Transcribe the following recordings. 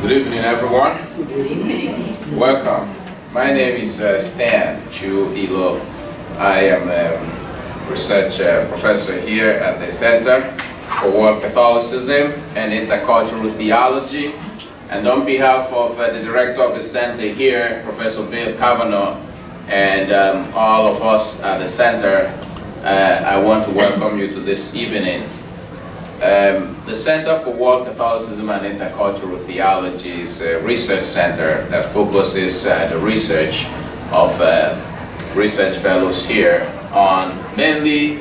Good evening, everyone. Good evening. Welcome. My name is Stan Chu-Ilo. I am a research professor here at the Center for World Catholicism and Intercultural Theology. And on behalf of the director of the center here, Professor Bill Kavanaugh, and all of us at the center, I want to welcome you to this evening. The Center for World Catholicism and Intercultural Theology is a research center that focuses the research of research fellows here on mainly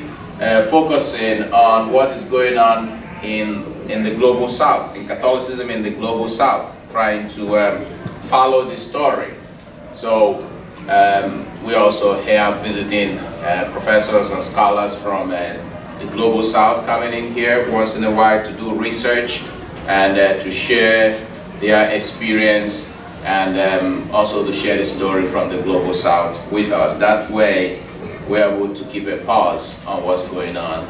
focusing on what is going on in the global south, in Catholicism in the global south, trying to follow the story. So we also have visiting professors and scholars from the global south coming in here once in a while to do research and to share their experience and also to share the story from the global south with us. That way we're able to keep a pulse on what's going on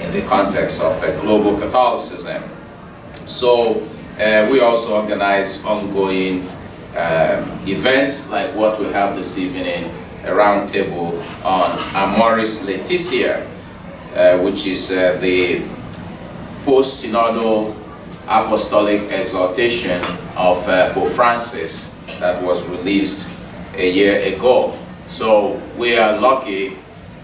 in the context of global Catholicism. So we also organize ongoing events like what we have this evening, a roundtable on Amoris Laetitia, which is the post-synodal apostolic exhortation of Pope Francis that was released a year ago. So we are lucky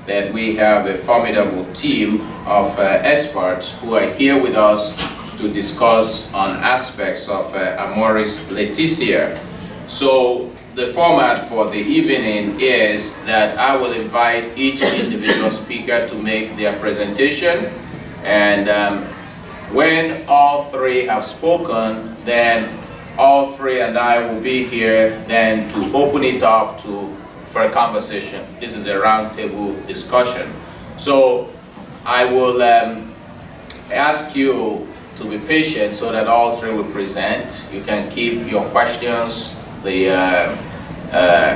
that we have a formidable team of experts who are here with us to discuss on aspects of Amoris Laetitia. So the format for the evening is that I will invite each individual speaker to make their presentation, and when all three have spoken, then all three and I will be here then to open it up for a conversation. This is a roundtable discussion. So I will ask you to be patient so that all three will present. You can keep your questions, the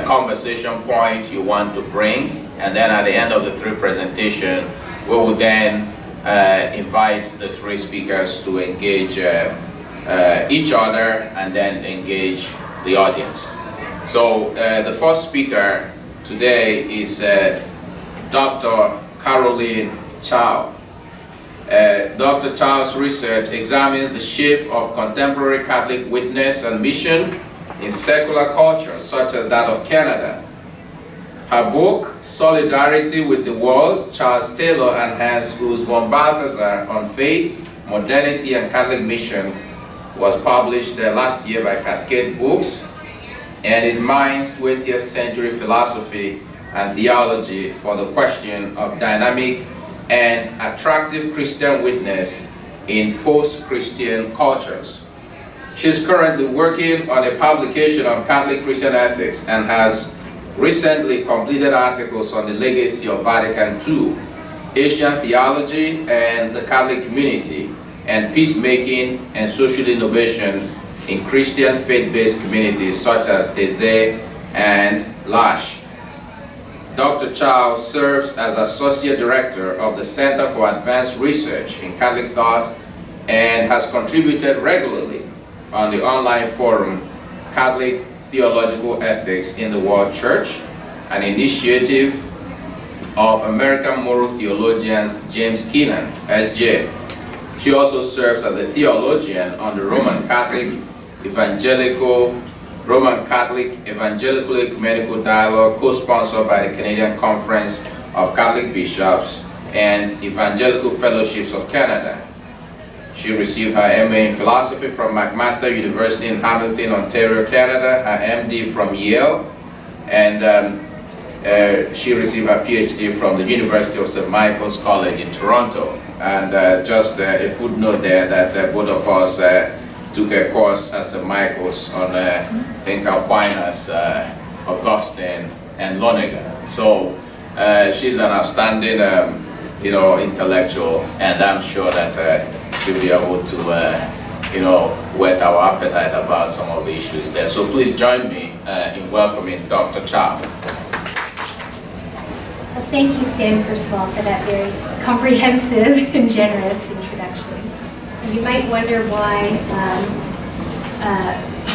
conversation point you want to bring, and then at the end of the three presentation, we will then invite the three speakers to engage each other and then engage the audience. So the first speaker today is Dr. CAROLYN CHAU. Dr. Chau's research examines the shape of contemporary Catholic witness and mission in secular cultures such as that of Canada. Her book, Solidarity with the World, Charles Taylor and Hans Urs von Balthasar on Faith, Modernity and Catholic Mission, was published last year by Cascade Books, and it mines 20th century philosophy and theology for the question of dynamic and attractive Christian witness in post-Christian cultures. She's currently working on a publication on Catholic Christian ethics and has recently completed articles on the legacy of Vatican II, Asian theology and the Catholic community, and peacemaking and social innovation in Christian faith-based communities such as TERESA and LASH. Dr. CHAU serves as Associate Director of the Center for Advanced Research in Catholic Thought and has contributed regularly on the online forum Catholic Theological Ethics in the World Church, an initiative of American moral theologians James Keenan, S.J. She also serves as a theologian on the Roman Catholic Evangelical Ecumenical Dialogue, co-sponsored by the Canadian Conference of Catholic Bishops and Evangelical Fellowships of Canada. She received her MA in Philosophy from McMaster University in Hamilton, Ontario, Canada, her MD from Yale, and she received her PhD from the University of St. Michael's College in Toronto. And just a footnote there that both of us took a course at St. Michael's on, I think, Aquinas, Augustine, and Lonergan. So she's an outstanding, intellectual, and I'm sure that she'll be able to, whet our appetite about some of the issues there. So please join me in welcoming Dr. CHAU. Well, thank you, Stan, first of all, for that very comprehensive and generous introduction. You might wonder why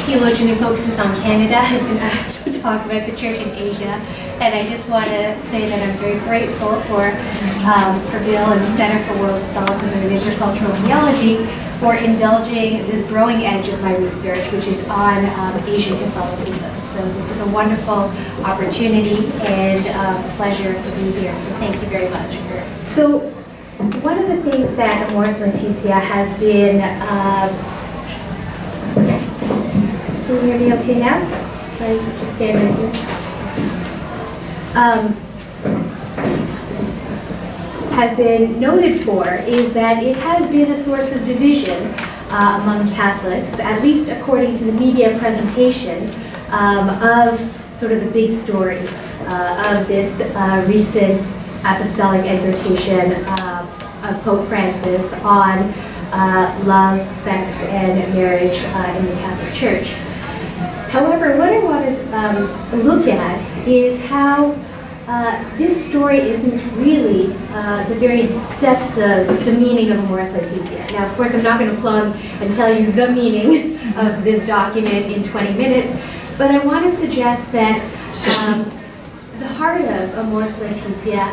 theologian who focuses on Canada has been asked to talk about the church in Asia. And I just want to say that I'm very grateful for Bill and the Center for World Catholicism and Intercultural Theology for indulging this growing edge of my research, which is on Asian Catholicism. So this is a wonderful opportunity and pleasure to be here. So thank you very much. So one of the things that Amoris Laetitia has been, can you hear me okay now? Sorry, just stand right here. Has been noted for is that it has been a source of division among Catholics, at least according to the media presentation of sort of the big story of this recent apostolic exhortation of Pope Francis on love, sex, and marriage in the Catholic Church. However, what I want to look at is how this story isn't really the very depths of the meaning of Amoris Laetitia. Now, of course, I'm not going to plug and tell you the meaning of this document in 20 minutes, but I want to suggest that the heart of Amoris Laetitia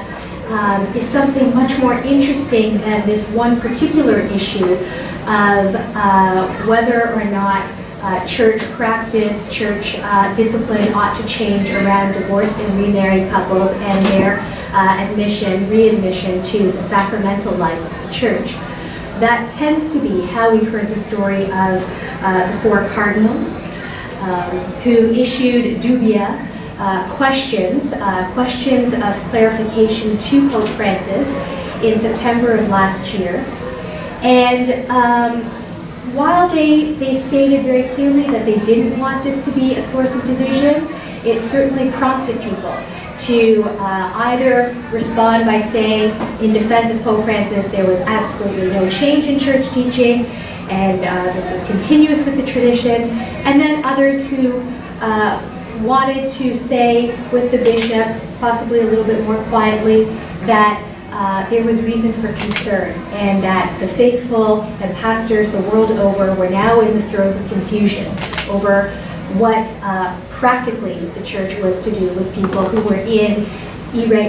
is something much more interesting than this one particular issue of whether or not church practice, church discipline ought to change around divorced and remarried couples and their readmission to the sacramental life of the church. That tends to be how we've heard the story of the four cardinals who issued dubia, questions of clarification to Pope Francis in September of last year. And while they stated very clearly that they didn't want this to be a source of division, it certainly prompted people to either respond by saying, in defense of Pope Francis, there was absolutely no change in church teaching, and this was continuous with the tradition, and then others who wanted to say with the bishops, possibly a little bit more quietly, that there was reason for concern, and that the faithful and pastors the world over were now in the throes of confusion over what practically the church was to do with people who were in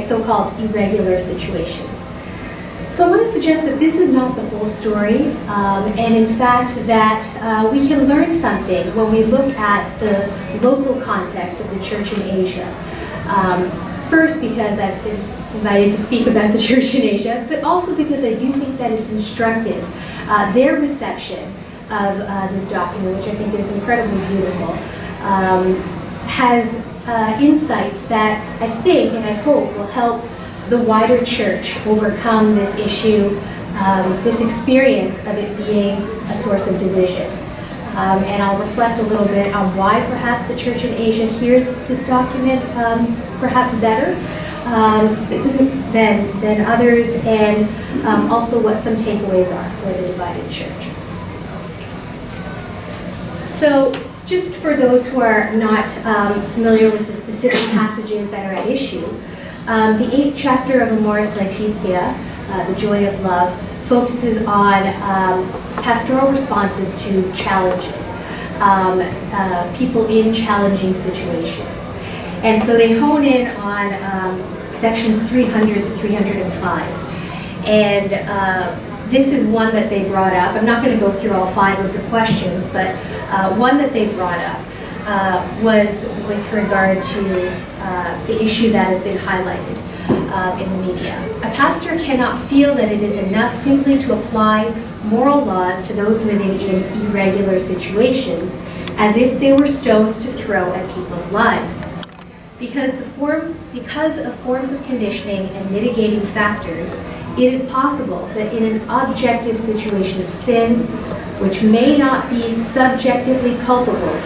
so-called irregular situations. So I want to suggest that this is not the whole story, and in fact that we can learn something when we look at the local context of the church in Asia. First, because I've been invited to speak about the church in Asia, but also because I do think that it's instructive. Their reception of this document, which I think is incredibly beautiful, has insights that I think and I hope will help the wider church overcome this issue, this experience of it being a source of division. And I'll reflect a little bit on why perhaps the church in Asia hears this document perhaps better than others, and also what some takeaways are for the divided church. So just for those who are not familiar with the specific passages that are at issue, the 8th chapter of Amoris Laetitia, The Joy of Love, focuses on pastoral responses to challenges, people in challenging situations. And so they hone in on sections 300 to 305. And this is one that they brought up. I'm not going to go through all 5 of the questions, but one that they brought up was with regard to the issue that has been highlighted in the media. A pastor cannot feel that it is enough simply to apply moral laws to those living in irregular situations as if they were stones to throw at people's lives. Because of forms of conditioning and mitigating factors, it is possible that in an objective situation of sin, which may not be subjectively culpable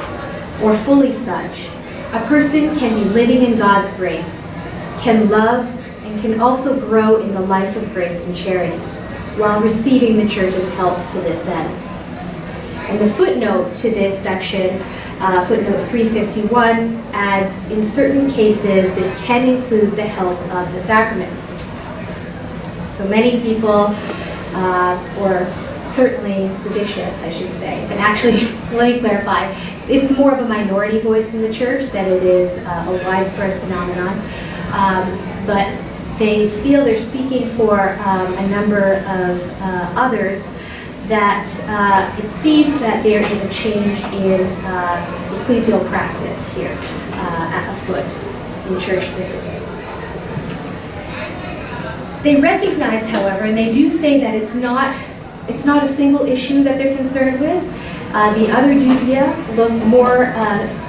or fully such, a person can be living in God's grace, can love, and can also grow in the life of grace and charity, while receiving the church's help to this end. And the footnote to this section, footnote 351, adds, in certain cases, this can include the help of the sacraments. So many people or certainly the bishops, I should say. And actually, let me clarify, it's more of a minority voice in the church than it is a widespread phenomenon. But they feel they're speaking for a number of others, that it seems that there is a change in ecclesial practice here afoot in church discipline. They recognize, however, and they do say that it's not a single issue that they're concerned with. The other dubia look more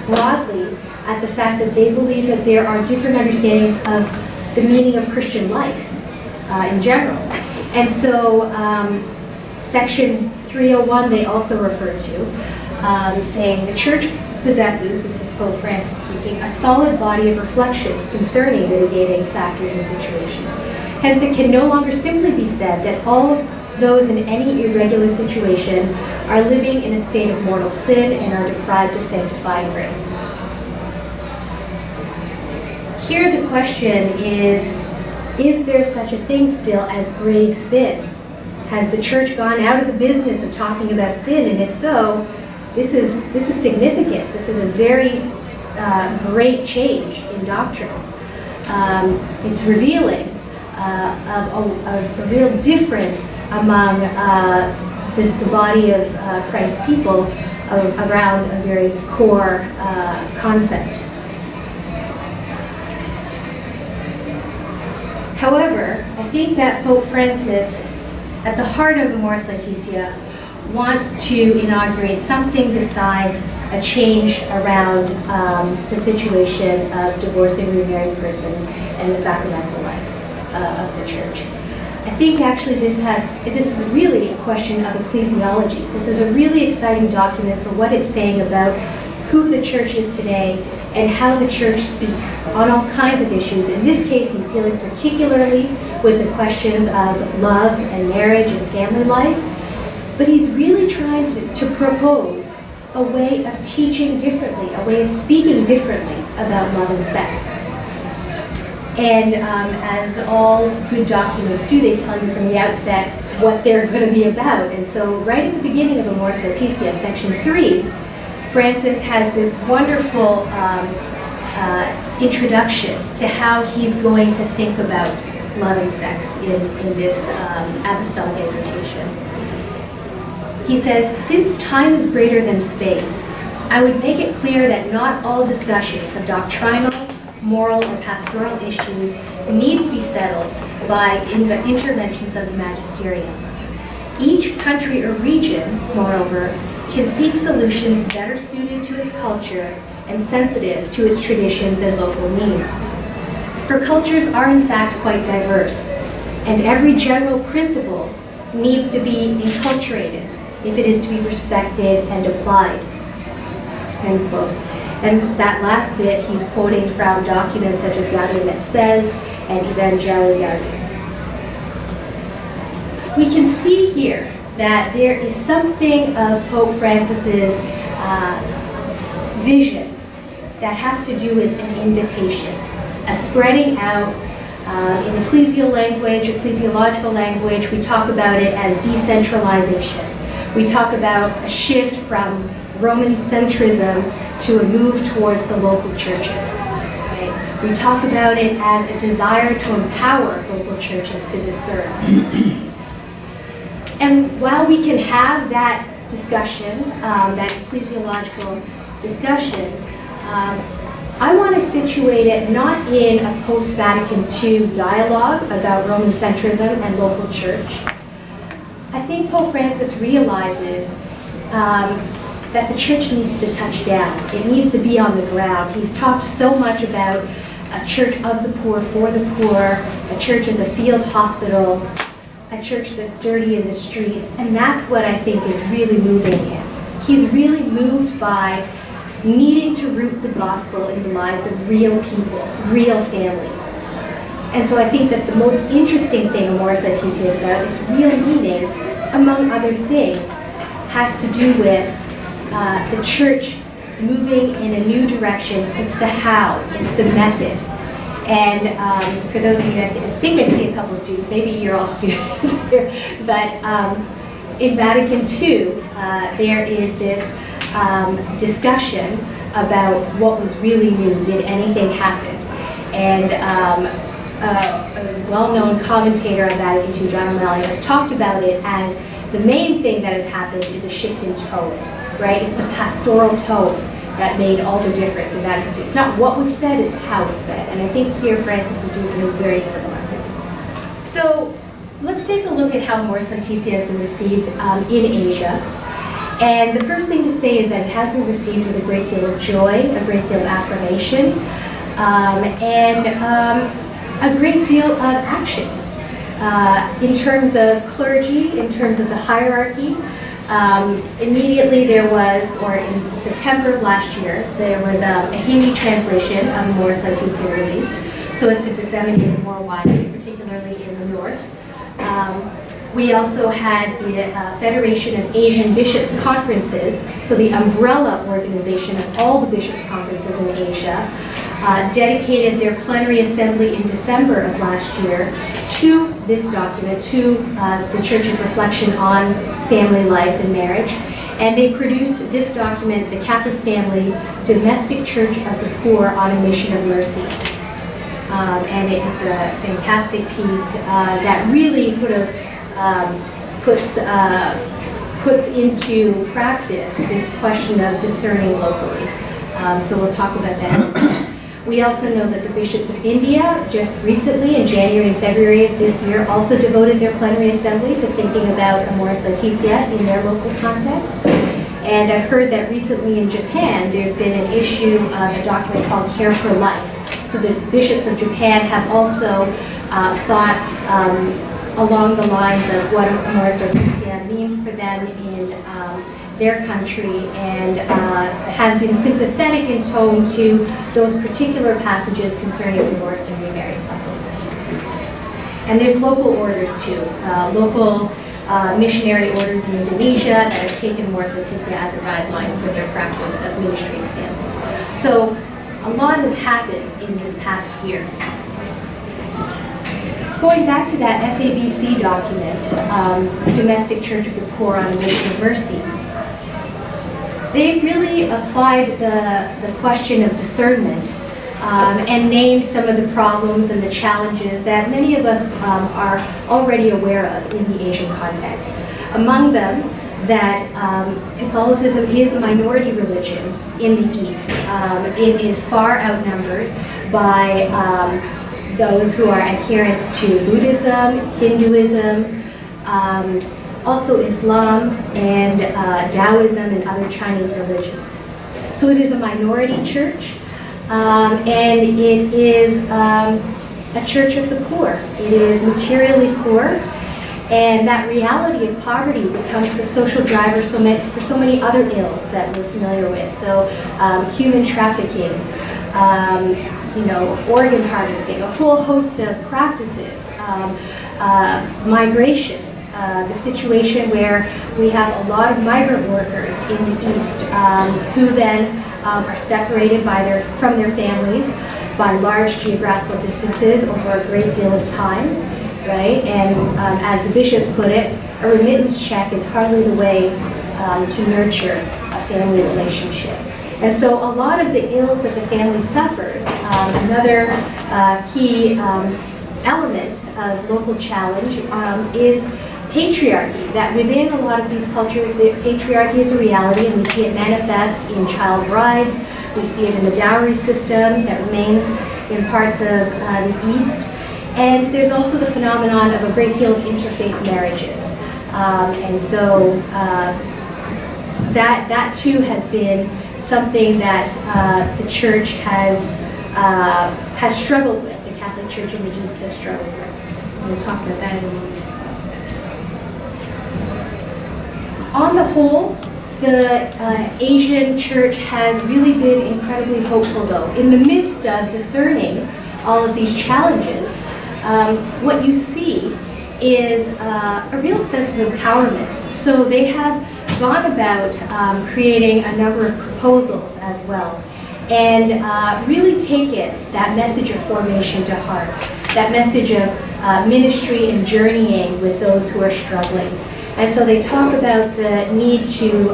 broadly at the fact that they believe that there are different understandings of the meaning of Christian life in general. And so section 301 they also refer to, saying the church possesses, this is Pope Francis speaking, a solid body of reflection concerning mitigating factors and situations. Hence, it can no longer simply be said that all of those in any irregular situation are living in a state of mortal sin and are deprived of sanctifying grace. Here the question is there such a thing still as grave sin? Has the church gone out of the business of talking about sin? And if so, this is significant. This is a very great change in doctrine. It's revealing of a real difference among the body of Christ's people around a very core concept. However, I think that Pope Francis, at the heart of Amoris Laetitia, wants to inaugurate something besides a change around the situation of divorcing remarried persons and the sacramental life of the church. I think actually this is really a question of ecclesiology. This is a really exciting document for what it's saying about who the church is today and how the church speaks on all kinds of issues. In this case, he's dealing particularly with the questions of love and marriage and family life, but he's really trying to propose a way of teaching differently, a way of speaking differently about love and sex. And as all good documents do, they tell you from the outset what they're going to be about. And so right at the beginning of Amoris Laetitia, section 3, Francis has this wonderful introduction to how he's going to think about love and sex in this apostolic exhortation. He says, "Since time is greater than space, I would make it clear that not all discussions of doctrinal, moral, or pastoral issues need to be settled by the interventions of the magisterium. Each country or region, moreover, can seek solutions better suited to its culture and sensitive to its traditions and local needs. For cultures are in fact quite diverse, and every general principle needs to be enculturated if it is to be respected and applied." End quote. And that last bit, he's quoting from documents such as Gaudium et Spes and Evangelium. We can see here that there is something of Pope Francis's vision that has to do with an invitation, a spreading out. In ecclesiological language, we talk about it as decentralization. We talk about a shift from Roman centrism to a move towards the local churches. Right? We talk about it as a desire to empower local churches to discern. And while we can have that discussion, that ecclesiological discussion, I want to situate it not in a post-Vatican II dialogue about Roman centrism and local church. I think Pope Francis realizes that the church needs to touch down. It needs to be on the ground. He's talked so much about a church of the poor, for the poor, a church as a field hospital, a church that's dirty in the streets, and that's what I think is really moving him. He's really moved by needing to root the gospel in the lives of real people, real families. And so I think that the most interesting thing Amoris Laetitia is about, its real meaning, among other things, has to do with the church moving in a new direction. It's the how, it's the method. And for those of you, I think I see a couple of students, maybe you're all students here, but in Vatican II, there is this discussion about what was really new, did anything happen? And a well-known commentator on Vatican II, John O'Malley, has talked about it as the main thing that has happened is a shift in tone, right? It's the pastoral tone that made all the difference in Vatican II. It's not what was said, it's how it's said. And I think here Francis is doing something very similar. So let's take a look at how Amoris Laetitia has been received in Asia. And the first thing to say is that it has been received with a great deal of joy, a great deal of affirmation, and a great deal of action. In terms of clergy, in terms of the hierarchy, immediately there was, or in September of last year, there was a Hindi translation of Amoris Laetitia released, so as to disseminate it more widely, particularly in the north. We also had the Federation of Asian Bishops' Conferences, so the umbrella organization of all the bishops' conferences in Asia, dedicated their plenary assembly in December of last year to this document, to the Church's reflection on family life and marriage. And they produced this document, The Catholic Family, Domestic Church of the Poor on a Mission of Mercy. And it's a fantastic piece that really sort of puts into practice this question of discerning locally. So we'll talk about that. We also know that the bishops of India just recently, in January and February of this year, also devoted their plenary assembly to thinking about Amoris Laetitia in their local context. And I've heard that recently in Japan, there's been an issue of a document called Care for Life. So the bishops of Japan have also thought along the lines of what Amoris Laetitia means for them in their country, and have been sympathetic in tone to those particular passages concerning divorced and remarried couples. And there's local orders too, local missionary orders in Indonesia that have taken Amoris Laetitia as a guideline for their practice of ministry to families. So a lot has happened in this past year. Going back to that FABC document, Domestic Church of the Poor on a Mission of Mercy, they've really applied the question of discernment and named some of the problems and the challenges that many of us are already aware of in the Asian context. Among them, that Catholicism is a minority religion in the East. It is far outnumbered by those who are adherents to Buddhism, Hinduism, also Islam, and Taoism and other Chinese religions. So it is a minority church, and it is a church of the poor. It is materially poor, and that reality of poverty becomes a social driver for so many other ills that we're familiar with. So human trafficking, organ harvesting, a whole host of practices, migration, the situation where we have a lot of migrant workers in the East who then are separated from their families by large geographical distances over a great deal of time, right? And as the bishop put it, a remittance check is hardly the way to nurture a family relationship. And so a lot of the ills that the family suffers, another key element of local challenge is patriarchy, that within a lot of these cultures, the patriarchy is a reality, and we see it manifest in child brides, we see it in the dowry system that remains in parts of the East, and there's also the phenomenon of a great deal of interfaith marriages. And so that too has been something that the church has struggled with, the Catholic Church in the East has struggled with. We'll talk about that in a moment as well. On the whole, the Asian church has really been incredibly hopeful, though. In the midst of discerning all of these challenges, what you see is a real sense of empowerment. So they have gone about creating a number of proposals as well. and really taken that message of formation to heart, that message of ministry and journeying with those who are struggling. And so they talk about the need to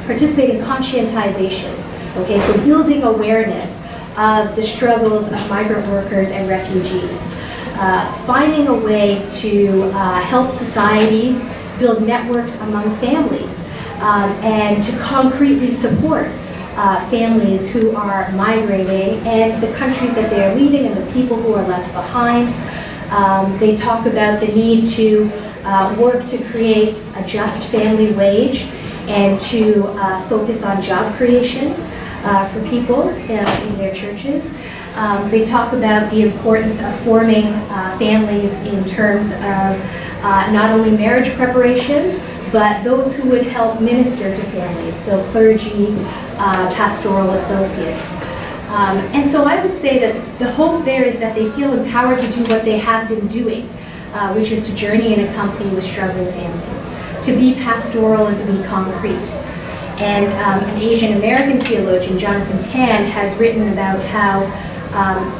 participate in conscientization, okay, so building awareness of the struggles of migrant workers and refugees, finding a way to help societies build networks among families, and to concretely support families who are migrating and the countries that they are leaving and the people who are left behind. They talk about the need to work to create a just family wage and to focus on job creation for people in their churches. They talk about the importance of forming families in terms of not only marriage preparation, but those who would help minister to families, so clergy, pastoral associates. And so I would say that the hope there is that they feel empowered to do what they have been doing, which is to journey and accompany with struggling families, to be pastoral and to be concrete. And an Asian American theologian, Jonathan Tan, has written about how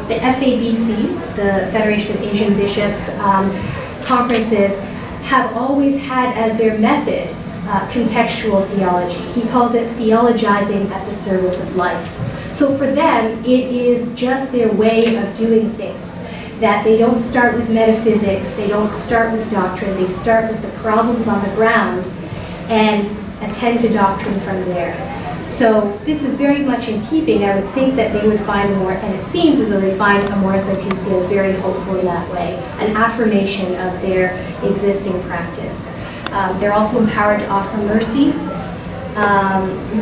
the FABC, the Federation of Asian Bishops, conferences have always had as their method contextual theology. He calls it theologizing at the service of life. So for them, it is just their way of doing things, that they don't start with metaphysics, they don't start with doctrine, they start with the problems on the ground and attend to doctrine from there. So this is very much in keeping. I would think that they would find more, and it seems as though they find Amoris Laetitia very hopeful in that way, an affirmation of their existing practice. They're also empowered to offer mercy.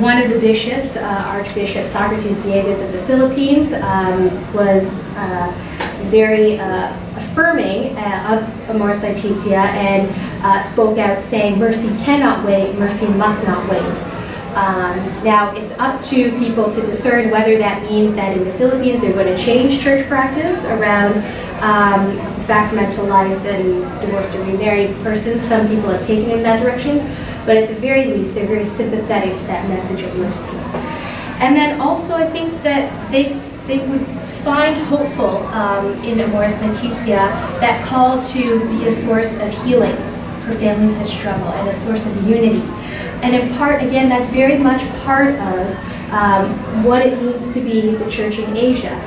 One of the bishops, Archbishop Socrates Villegas of the Philippines, was very affirming of Amoris Laetitia and spoke out saying, mercy cannot wait, mercy must not wait. Now, it's up to people to discern whether that means that in the Philippines they're going to change church practice around sacramental life and divorced or remarried persons. Some people have taken in that direction, but at the very least they're very sympathetic to that message of mercy. And then also I think that they would find hopeful in Amoris Laetitia that call to be a source of healing for families that struggle and a source of unity. And in part, again, that's very much part of what it means to be the church in Asia.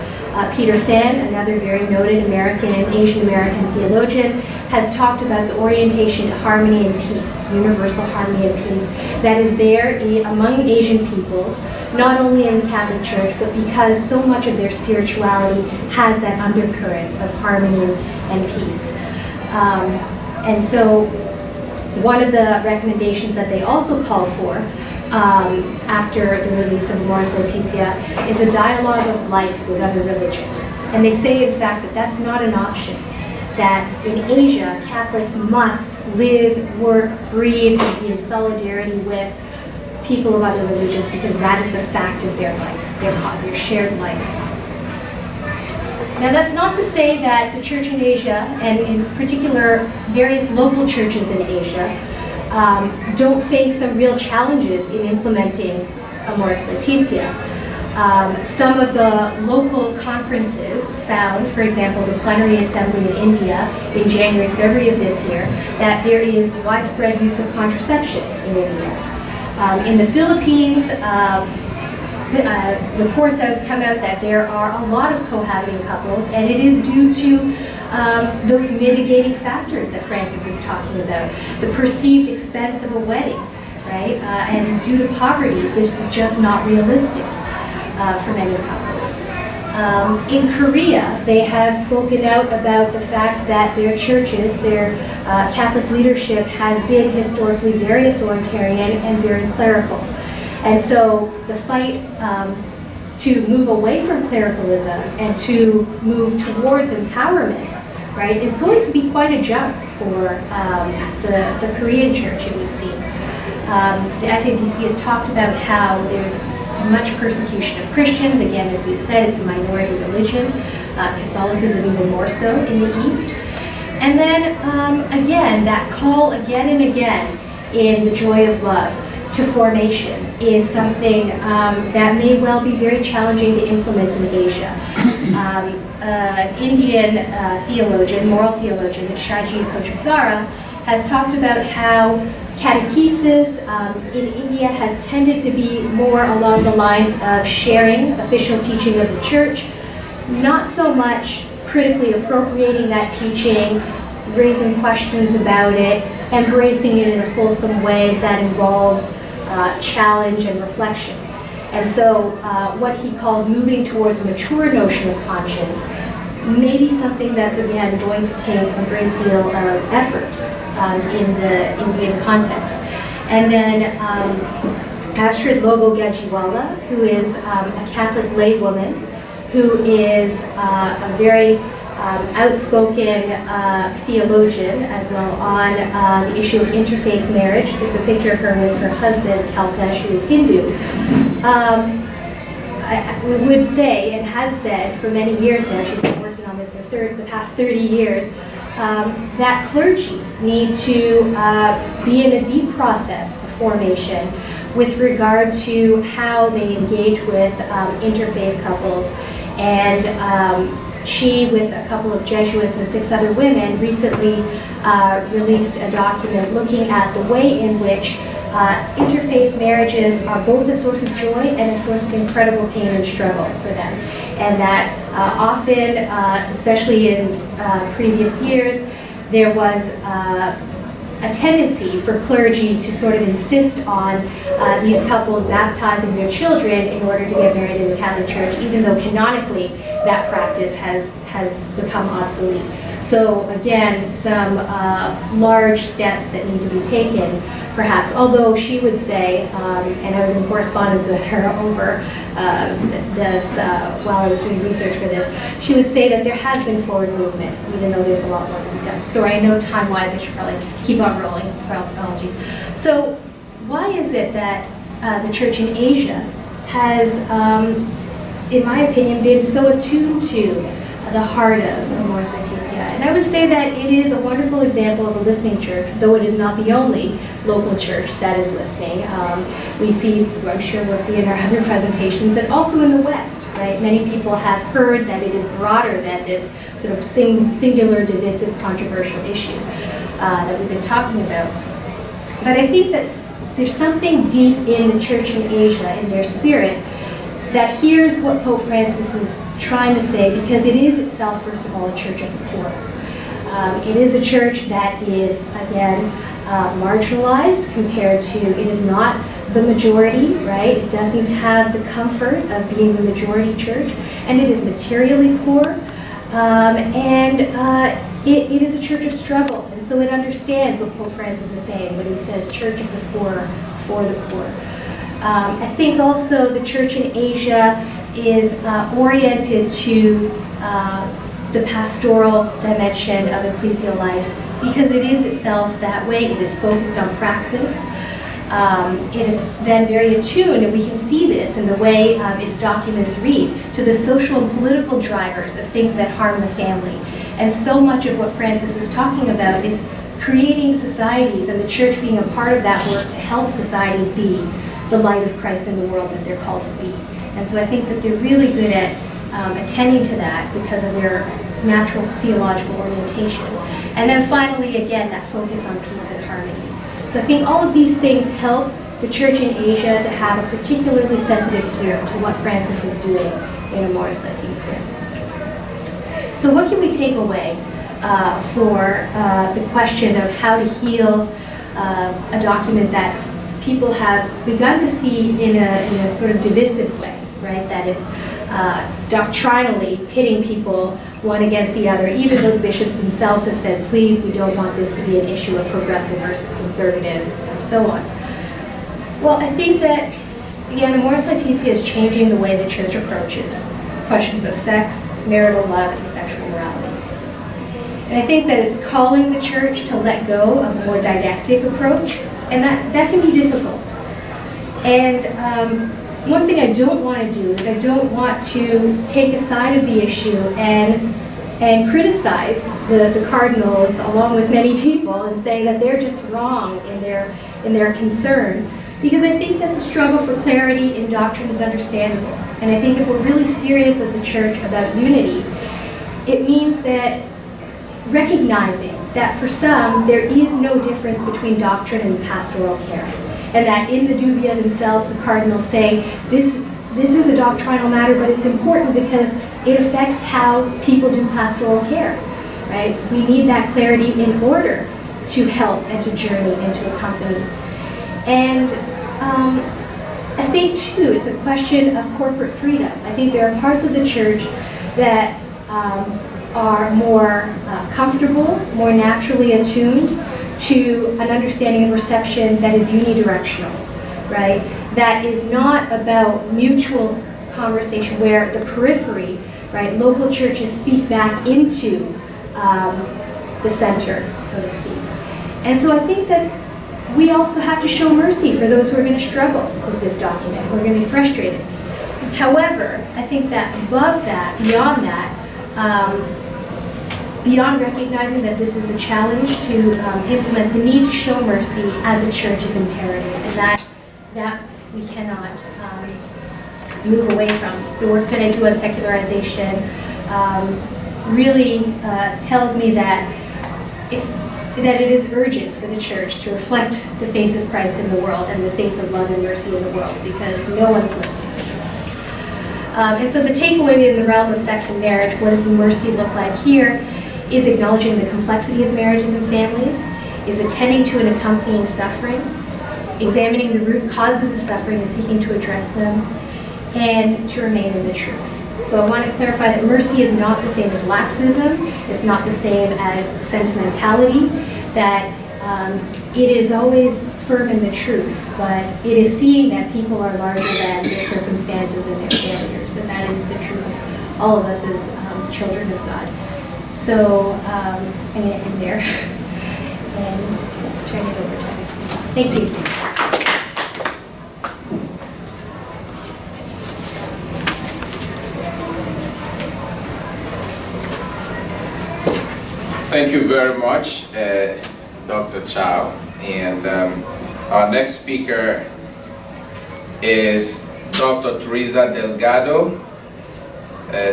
Peter Fan, another very noted American and Asian American theologian, has talked about the orientation to harmony and peace, universal harmony and peace, that is there among Asian peoples, not only in the Catholic Church, but because so much of their spirituality has that undercurrent of harmony and peace. And so one of the recommendations that they also called for after the release of Amoris Laetitia is a dialogue of life with other religions. And they say, in fact, that that's not an option. That in Asia, Catholics must live, work, breathe, and be in solidarity with people of other religions because that is the fact of their life, their shared life. Now, that's not to say that the church in Asia, and in particular various local churches in Asia, don't face some real challenges in implementing Amoris Laetitia. Some of the local conferences found, for example, the Plenary Assembly in India in January, February of this year, that there is widespread use of contraception in India. In the Philippines, reports have come out that there are a lot of cohabiting couples, and it is due to those mitigating factors that Francis is talking about. The perceived expense of a wedding, right? And due to poverty, this is just not realistic for many couples. In Korea, they have spoken out about the fact that their churches, their Catholic leadership has been historically very authoritarian and very clerical. And so the fight to move away from clericalism and to move towards empowerment, right, is going to be quite a jump for the Korean church, it would seem. The FABC has talked about how there's much persecution of Christians. Again, as we've said, it's a minority religion. Catholicism even more so in the East. And then, again, that call again and again in the joy of love to formation is something that may well be very challenging to implement in Asia. An Indian theologian, moral theologian, Shaji Kochuthara, has talked about how catechesis in India has tended to be more along the lines of sharing official teaching of the church, not so much critically appropriating that teaching, raising questions about it, embracing it in a fulsome way that involves challenge and reflection. And so what he calls moving towards a mature notion of conscience may be something that's, again, going to take a great deal of effort in the Indian context. And then Astrid Lobo-Gajiwala, who is a Catholic laywoman, who is a very outspoken theologian as well on the issue of interfaith marriage. There's a picture of her with her husband, Kalpesh, who is Hindu. We would say, and has said for many years now, she's been working on this for the past 30 years, that clergy need to be in a deep process of formation with regard to how they engage with interfaith couples. And she, with a couple of Jesuits and 6 other women, recently released a document looking at the way in which interfaith marriages are both a source of joy and a source of incredible pain and struggle for them. And that often, especially in previous years, there was a tendency for clergy to sort of insist on these couples baptizing their children in order to get married in the Catholic Church, even though canonically that practice has become obsolete. So again, some large steps that need to be taken, perhaps, although she would say, and I was in correspondence with her over this while I was doing research for this, she would say that there has been forward movement, even though there's a lot more to be done. So I know time-wise I should probably keep on rolling. Apologies. So why is it that the church in Asia has, in my opinion, been so attuned to the heart of Amoris Laetitia? And I would say that it is a wonderful example of a listening church, though it is not the only local church that is listening. We see, I'm sure we'll see in our other presentations, and also in the West, right? Many people have heard that it is broader than this sort of singular, divisive, controversial issue that we've been talking about. But I think that there's something deep in the church in Asia, in their spirit, that here's what Pope Francis is trying to say, because it is itself, first of all, a church of the poor. It is a church that is, again, marginalized compared to, it is not the majority, right? It doesn't have the comfort of being the majority church, and it is materially poor, it is a church of struggle, and so it understands what Pope Francis is saying when he says church of the poor, for the poor. I think also the church in Asia is oriented to the pastoral dimension of ecclesial life, because it is itself that way. It is focused on praxis. It is then very attuned, and we can see this in the way its documents read, to the social and political drivers of things that harm the family. And so much of what Francis is talking about is creating societies, and the church being a part of that work to help societies be the light of Christ in the world that they're called to be. And so I think that they're really good at attending to that because of their natural theological orientation. And then finally, again, that focus on peace and harmony. So I think all of these things help the church in Asia to have a particularly sensitive ear to what Francis is doing in Amoris Laetitia. So what can we take away for the question of how to heal a document that people have begun to see in a sort of divisive way, right? That it's doctrinally pitting people one against the other, even though the bishops themselves have said, please, we don't want this to be an issue of progressive versus conservative, and so on. Well, I think that, again, Amoris Laetitia is changing the way the church approaches questions of sex, marital love, and sexual morality. And I think that it's calling the church to let go of a more didactic approach, and that can be difficult. And one thing I don't want to do is I don't want to take a side of the issue and criticize the cardinals along with many people and say that they're just wrong in their concern Because I think that the struggle for clarity in doctrine is understandable. And I think if we're really serious as a church about unity, it means that recognizing that for some, there is no difference between doctrine and pastoral care. And that in the dubia themselves, the cardinals say, this is a doctrinal matter, but it's important because it affects how people do pastoral care, right? We need that clarity in order to help and to journey and to accompany. And I think, too, it's a question of corporate freedom. I think there are parts of the church that are more comfortable, more naturally attuned to an understanding of reception that is unidirectional, right? That is not about mutual conversation where the periphery, right, local churches speak back into the center, so to speak. And so I think that we also have to show mercy for those who are going to struggle with this document, who are going to be frustrated. However, I think that above that, beyond that, beyond recognizing that this is a challenge to implement, the need to show mercy as a church is imperative, and that we cannot move away from. The work that I do on secularization really tells me that that it is urgent for the church to reflect the face of Christ in the world and the face of love and mercy in the world, because no one's listening to us. And so the takeaway in the realm of sex and marriage, what does mercy look like here, is acknowledging the complexity of marriages and families, is attending to and accompanying suffering, examining the root causes of suffering and seeking to address them, and to remain in the truth. So I want to clarify that mercy is not the same as laxism, it's not the same as sentimentality, that it is always firm in the truth, but it is seeing that people are larger than their circumstances and their failures, and that is the truth of all of us as children of God. So I'm going to end there and turn it over to you. Thank you. Thank you very much, Dr. Chow. And our next speaker is Dr. TERESA DELGADO.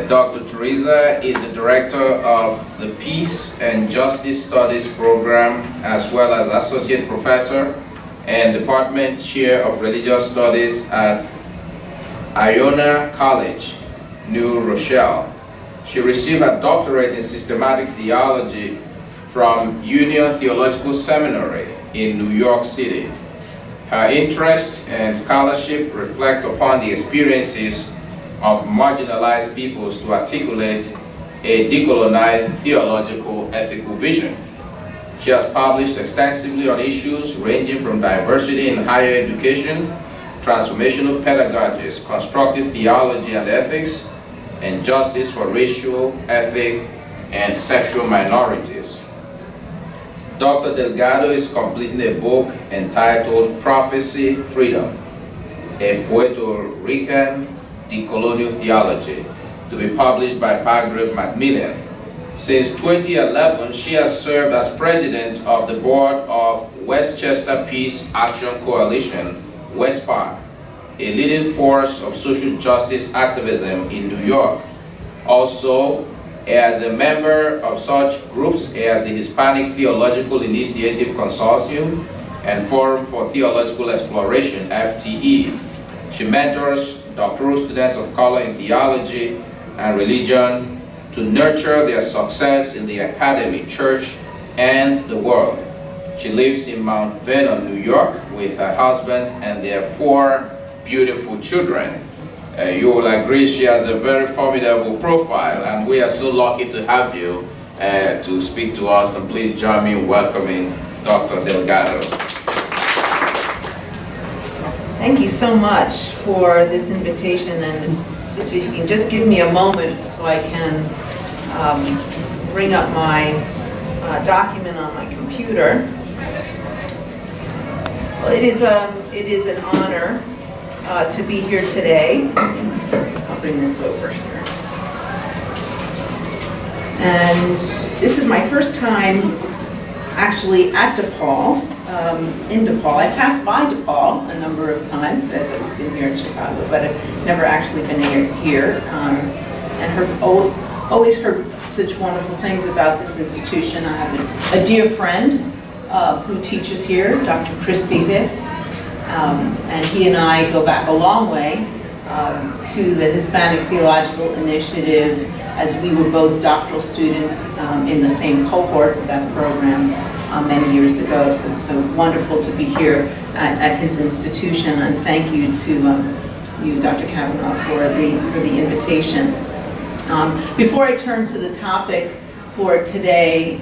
Dr. TERESA is the director of the Peace and Justice Studies program, as well as associate professor and department chair of religious studies at Iona College, New Rochelle. She received a doctorate in systematic theology from Union Theological Seminary in New York City. Her interest and scholarship reflect upon the experiences of marginalized peoples to articulate a decolonized theological ethical vision. She has published extensively on issues ranging from diversity in higher education, transformational pedagogies, constructive theology and ethics, and justice for racial, ethnic, and sexual minorities. Dr. DELGADO is completing a book entitled Prophecy Freedom, a Puerto Rican decolonial theology, to be published by Palgrave Macmillan. Since 2011, she has served as president of the board of Westchester Peace Action Coalition, WestPAC, a leading force of social justice activism in New York. Also, as a member of such groups as the Hispanic Theological Initiative Consortium and Forum for Theological Exploration, FTE. She mentors doctoral students of color in theology and religion to nurture their success in the academy, church, and the world. She lives in Mount Vernon, New York, with her husband and their 4 beautiful children. You will agree she has a very formidable profile, and we are so lucky to have you to speak to us. And please join me in welcoming Dr. DELGADO. Thank you so much for this invitation, and just if you can just give me a moment so I can bring up my document on my computer. Well, it is an honor to be here today. I'll bring this over here. And this is my first time actually at DePaul. in DePaul. I passed by DePaul a number of times as I've been here in Chicago, but I've never actually been here. And always heard such wonderful things about this institution. I have a dear friend who teaches here, Dr. Chris Dides, and he and I go back a long way to the Hispanic Theological Initiative, as we were both doctoral students in the same cohort of that program many years ago. So it's so wonderful to be here at his institution, and thank you to you, Dr. Kavanaugh, for the invitation. Before I turn to the topic for today,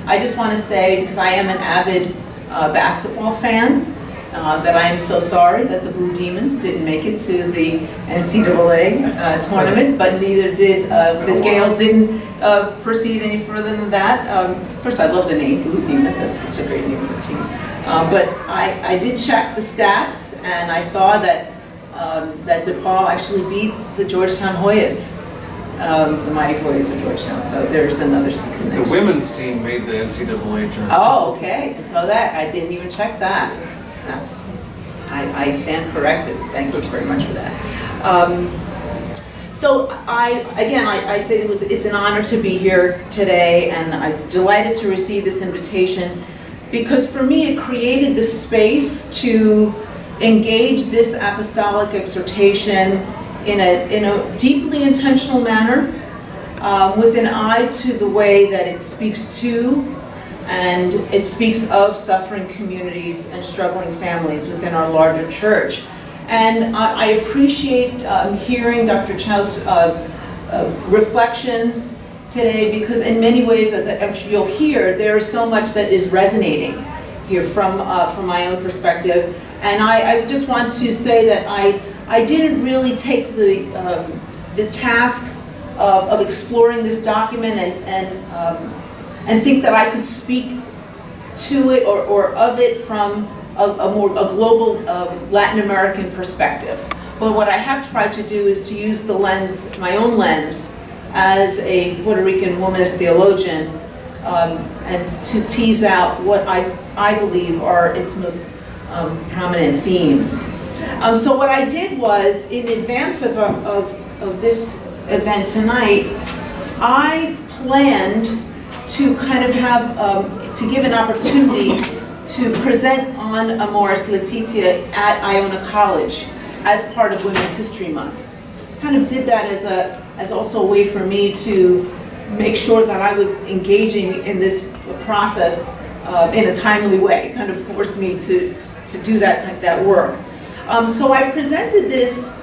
I just want to say, because I am an avid basketball fan, that I am so sorry that the Blue Demons didn't make it to the NCAA tournament, but neither did the Gales didn't proceed any further than that. First, I love the name Blue Demons. That's such a great name for a team. But I did check the stats, and I saw that that DePaul actually beat the Georgetown Hoyas. The Mighty Hoyas of Georgetown, so there's another season next The women's team made the NCAA tournament. Oh, okay, so that, I didn't even check that. I stand corrected, thank you very much for that. So I say it's an honor to be here today, and I was delighted to receive this invitation, because for me it created the space to engage this apostolic exhortation in a deeply intentional manner, with an eye to the way that it speaks to and it speaks of suffering communities and struggling families within our larger church. And I appreciate hearing Dr. Chow's reflections today, because in many ways, as I'm sure you'll hear, there is so much that is resonating here from my own perspective. And I just want to say that I didn't really take the task of exploring this document and think that I could speak to it or of it from a global Latin American perspective. But what I have tried to do is to use the lens, my own lens, as a Puerto Rican womanist theologian, and to tease out what I believe are its most prominent themes. So what I did was, in advance of this event tonight, I planned to kind of have, to give an opportunity to present on Amoris Laetitia at Iona College as part of Women's History Month. Kind of did that as also a way for me to make sure that I was engaging in this process in a timely way. It kind of forced me to do that work. So I presented this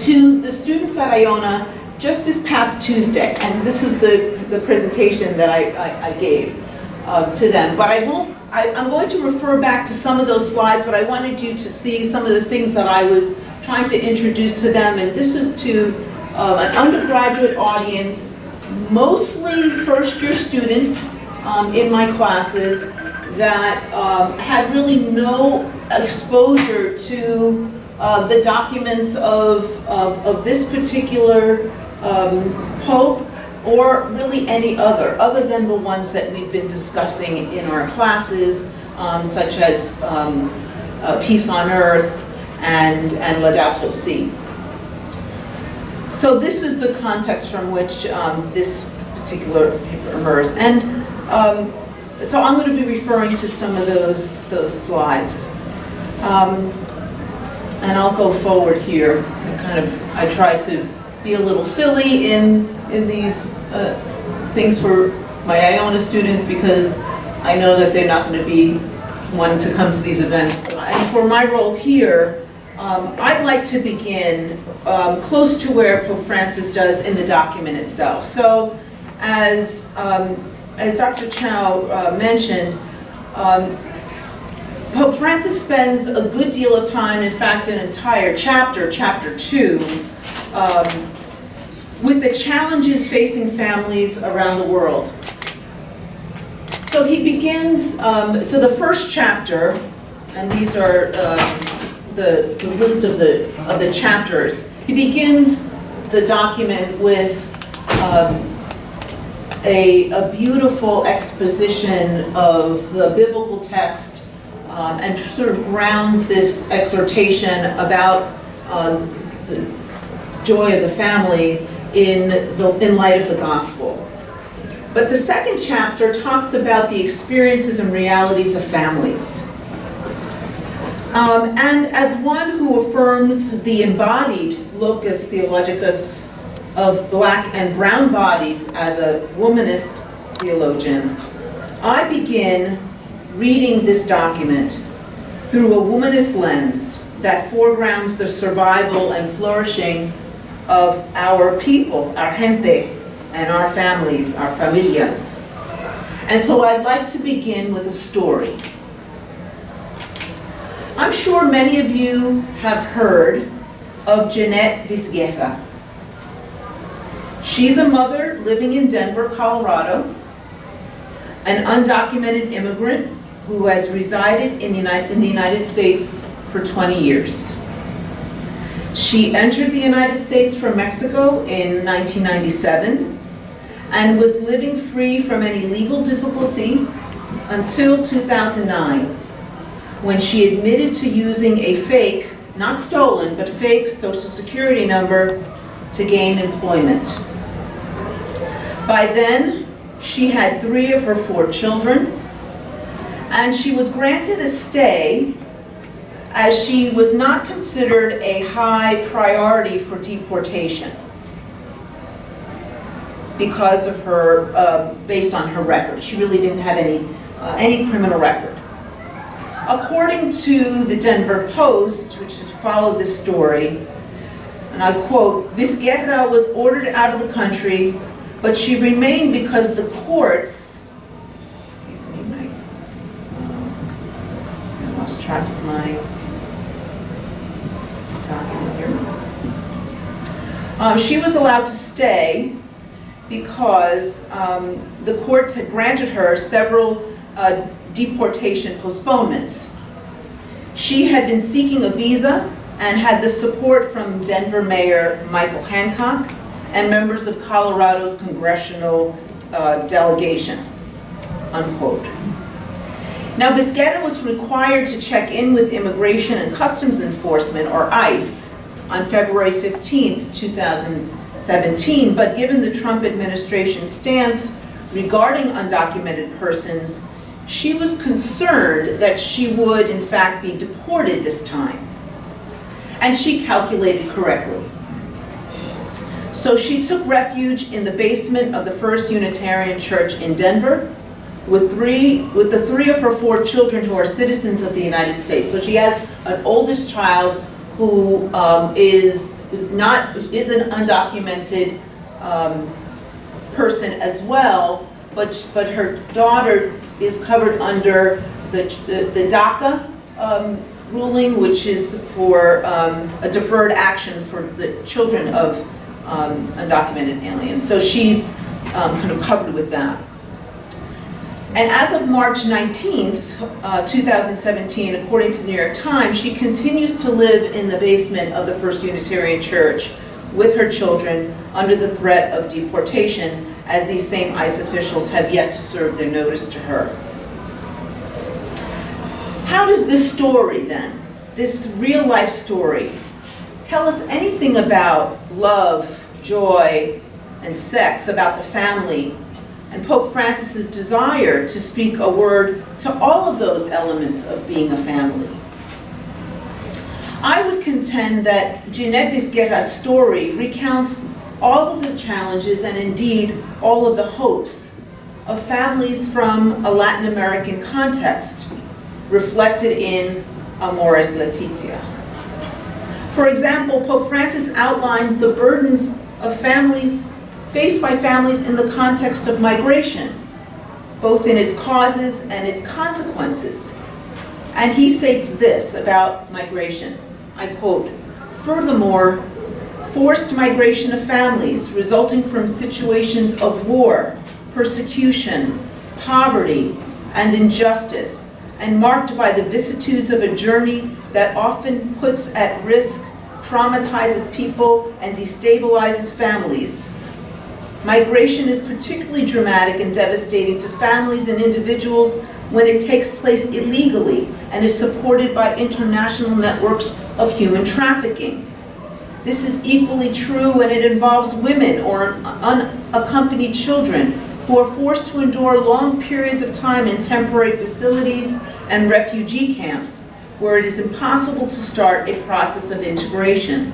to the students at Iona just this past Tuesday, and this is the presentation that I gave to them. But I'm going to refer back to some of those slides, but I wanted you to see some of the things that I was trying to introduce to them, and this is to an undergraduate audience, mostly first-year students in my classes that had really no exposure to the documents of this particular Pope, or really any other than the ones that we've been discussing in our classes, such as Peace on Earth and Laudato Si. So this is the context from which this particular paper emerged. And so I'm going to be referring to some of those slides. And I'll go forward here. I try to be a little silly in these things for my Iona students, because I know that they're not going to be wanting to come to these events. And for my role here, I'd like to begin close to where Pope Francis does in the document itself. So as Dr. Chow mentioned, Pope Francis spends a good deal of time, in fact an entire chapter 2, with the challenges facing families around the world. So he begins, so the first chapter, and these are the list of the chapters. He begins the document with a beautiful exposition of the biblical text and sort of grounds this exhortation about the joy of the family in light of the gospel. But the second chapter talks about the experiences and realities of families. And as one who affirms the embodied locus theologicus of black and brown bodies as a womanist theologian, I begin reading this document through a womanist lens that foregrounds the survival and flourishing of our people, our gente, and our families, our familias. And so I'd like to begin with a story. I'm sure many of you have heard of Jeanette Vizquerra. She's a mother living in Denver, Colorado, an undocumented immigrant who has resided in the United States for 20 years. She entered the United States from Mexico in 1997 and was living free from any legal difficulty until 2009, when she admitted to using a fake, not stolen, but fake Social Security number to gain employment. By then, she had 3 of her 4 children, and she was granted a stay as she was not considered a high priority for deportation because of her, based on her record. She really didn't have any criminal record. According to the Denver Post, which had followed this story, and I quote, "Vizquerra was ordered out of the country, but she remained because the courts," excuse me, I lost track of my document here. She was allowed to stay because the courts had granted her several deportation postponements. She had been seeking a visa and had the support from Denver Mayor Michael Hancock and members of Colorado's congressional delegation, unquote. Now, Vizquerra was required to check in with Immigration and Customs Enforcement, or ICE, on February 15th, 2017, but given the Trump administration's stance regarding undocumented persons, she was concerned that she would, in fact, be deported this time. And she calculated correctly. So she took refuge in the basement of the First Unitarian Church in Denver with the 3 of her 4 children who are citizens of the United States. So she has an oldest child who is an undocumented person as well, but her daughter is covered under the DACA ruling, which is for a deferred action for the children of undocumented aliens. So she's kind of covered with that. And as of March 19th, 2017, according to the New York Times, she continues to live in the basement of the First Unitarian Church with her children under the threat of deportation, as these same ICE officials have yet to serve their notice to her. How does this story then, this real life story, tell us anything about love, joy, and sex, about the family, and Pope Francis's desire to speak a word to all of those elements of being a family? I would contend that Jeanette Vizquerra's story recounts all of the challenges and indeed all of the hopes of families from a Latin American context reflected in Amoris Laetitia. For example, Pope Francis outlines the burdens of families faced by families in the context of migration, both in its causes and its consequences. And he states this about migration, I quote, "Furthermore, forced migration of families resulting from situations of war, persecution, poverty, and injustice, and marked by the vicissitudes of a journey that often puts at risk, traumatizes people, and destabilizes families, Migration is particularly dramatic and devastating to families and individuals when it takes place illegally and is supported by international networks of human trafficking. This is equally true when it involves women or unaccompanied children who are forced to endure long periods of time in temporary facilities and refugee camps, where it is impossible to start a process of integration.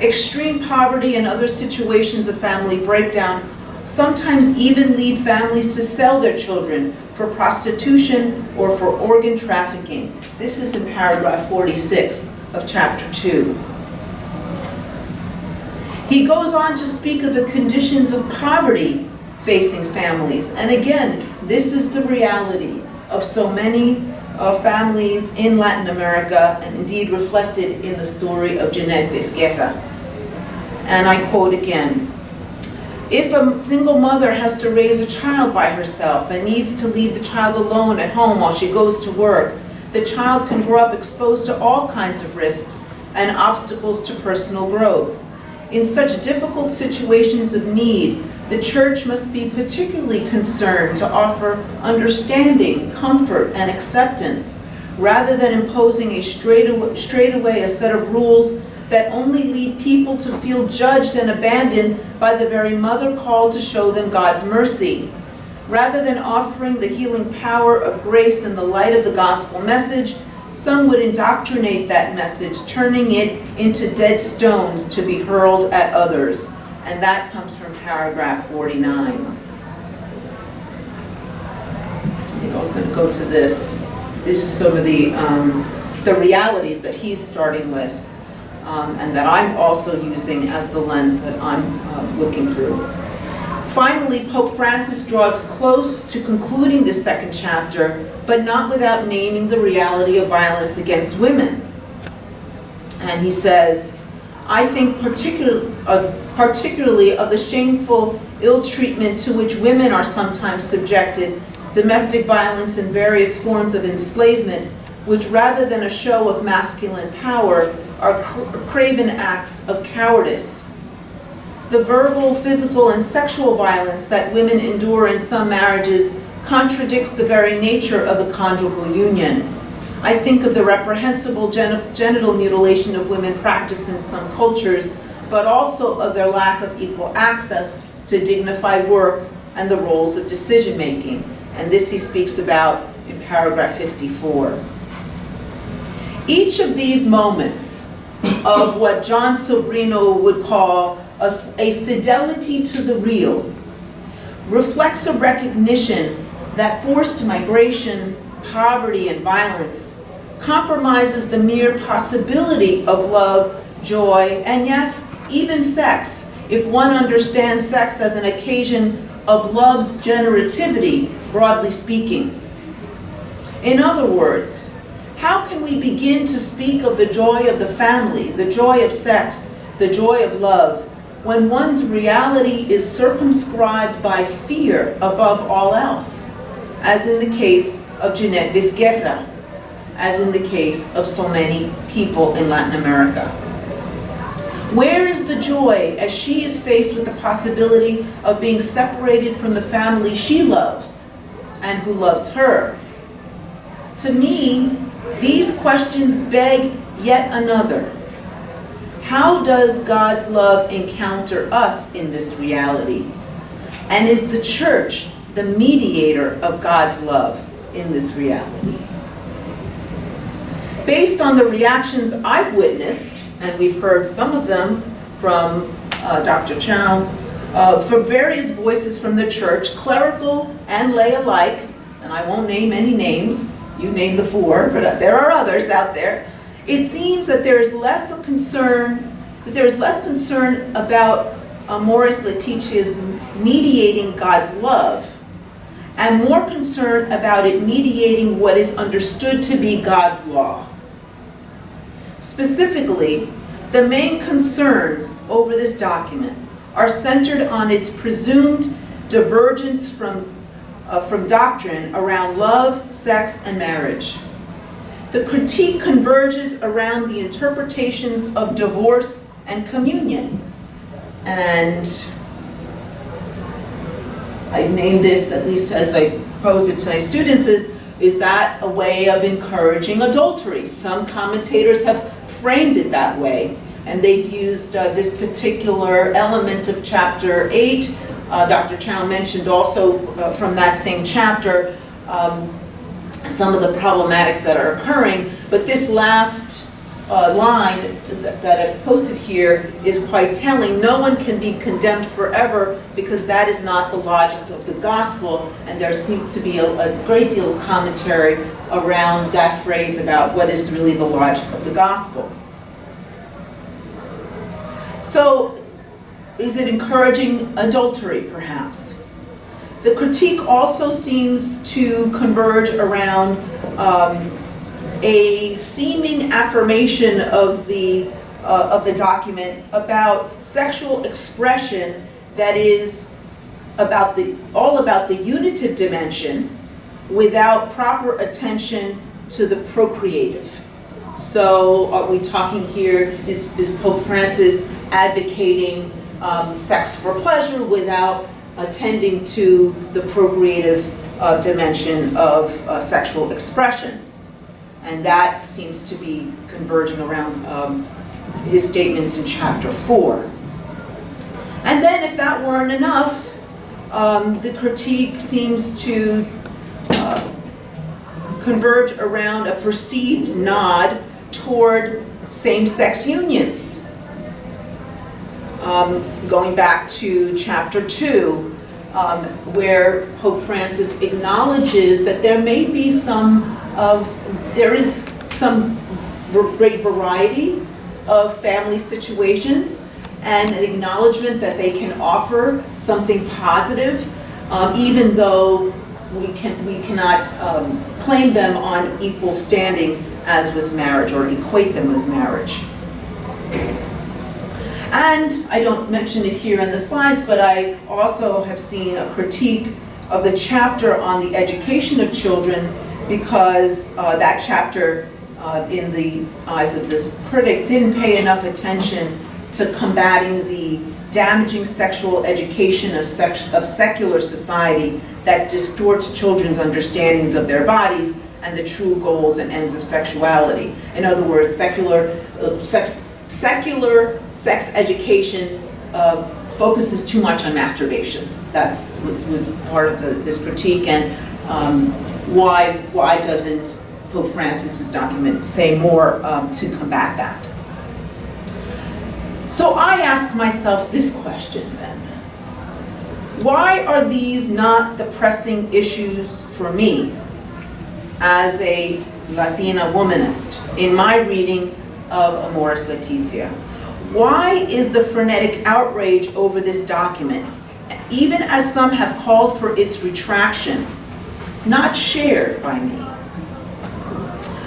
Extreme poverty and other situations of family breakdown sometimes even lead families to sell their children for prostitution or for organ trafficking. This is in paragraph 46 of chapter 2. He goes on to speak of the conditions of poverty facing families. And again, this is the reality of so many families in Latin America, and indeed reflected in the story of Jeanette Vizquerra. And I quote again, "If a single mother has to raise a child by herself and needs to leave the child alone at home while she goes to work, the child can grow up exposed to all kinds of risks and obstacles to personal growth. In such difficult situations of need, the church must be particularly concerned to offer understanding, comfort, and acceptance, rather than imposing straightaway a set of rules that only lead people to feel judged and abandoned by the very mother called to show them God's mercy. Rather than offering the healing power of grace and the light of the gospel message, some would indoctrinate that message, turning it into dead stones to be hurled at others." And that comes from paragraph 49. I'm going to go to this. This is some of the realities that he's starting with, and that I'm also using as the lens that I'm looking through. Finally, Pope Francis draws close to concluding this second chapter, but not without naming the reality of violence against women. And he says, "I think particularly of the shameful ill treatment to which women are sometimes subjected, domestic violence and various forms of enslavement, which rather than a show of masculine power, are craven acts of cowardice. The verbal, physical, and sexual violence that women endure in some marriages contradicts the very nature of the conjugal union. I think of the reprehensible genital mutilation of women practiced in some cultures, but also of their lack of equal access to dignified work and the roles of decision-making." And this he speaks about in paragraph 54. Each of these moments of what John Sobrino would call a fidelity to the real reflects a recognition that forced migration, poverty, and violence compromises the mere possibility of love, joy, and yes, even sex, if one understands sex as an occasion of love's generativity, broadly speaking. In other words, how can we begin to speak of the joy of the family, the joy of sex, the joy of love, when one's reality is circumscribed by fear above all else, as in the case of Jeanette Vizquerra, as in the case of so many people in Latin America? Where is the joy as she is faced with the possibility of being separated from the family she loves and who loves her? To me, these questions beg yet another. How does God's love encounter us in this reality? And is the church the mediator of God's love in this reality? Based on the reactions I've witnessed, and we've heard some of them from Dr. CHAU, from various voices from the church, clerical and lay alike, and I won't name any names, you name the four, but there are others out there. It seems that there is less concern about Amoris Laetitia's mediating God's love, and more concern about it mediating what is understood to be God's law. Specifically, the main concerns over this document are centered on its presumed divergence from doctrine around love, sex, and marriage. The critique converges around the interpretations of divorce and communion. And I named this, at least as I posed it to my students, is that a way of encouraging adultery? Some commentators have framed it that way, and they've used this particular element of chapter 8. Dr. Chow mentioned also from that same chapter some of the problematics that are occurring, but this last line that I've posted here is quite telling. No one can be condemned forever, because that is not the logic of the gospel, and there seems to be a great deal of commentary around that phrase about what is really the logic of the gospel. So, is it encouraging adultery, perhaps? The critique also seems to converge around a seeming affirmation of the document about sexual expression that is all about the unitive dimension without proper attention to the procreative. So are we talking here, is Pope Francis advocating sex for pleasure without attending to the procreative dimension of sexual expression? And that seems to be converging around his statements in chapter 4. And then, if that weren't enough, the critique seems to converge around a perceived nod toward same-sex unions. Going back to chapter 2, where Pope Francis acknowledges that there is some great variety of family situations, and an acknowledgement that they can offer something positive, even though we cannot claim them on equal standing as with marriage, or equate them with marriage. And I don't mention it here in the slides, but I also have seen a critique of the chapter on the education of children, because that chapter, in the eyes of this critic, didn't pay enough attention to combating the damaging sexual education of secular society that distorts children's understandings of their bodies and the true goals and ends of sexuality. In other words, secular sex education focuses too much on masturbation. That was part of this critique, and why doesn't Pope Francis's document say more to combat that? So I ask myself this question then. Why are these not the pressing issues for me as a Latina womanist in my reading of Amoris Laetitia? Why is the frenetic outrage over this document, even as some have called for its retraction, not shared by me?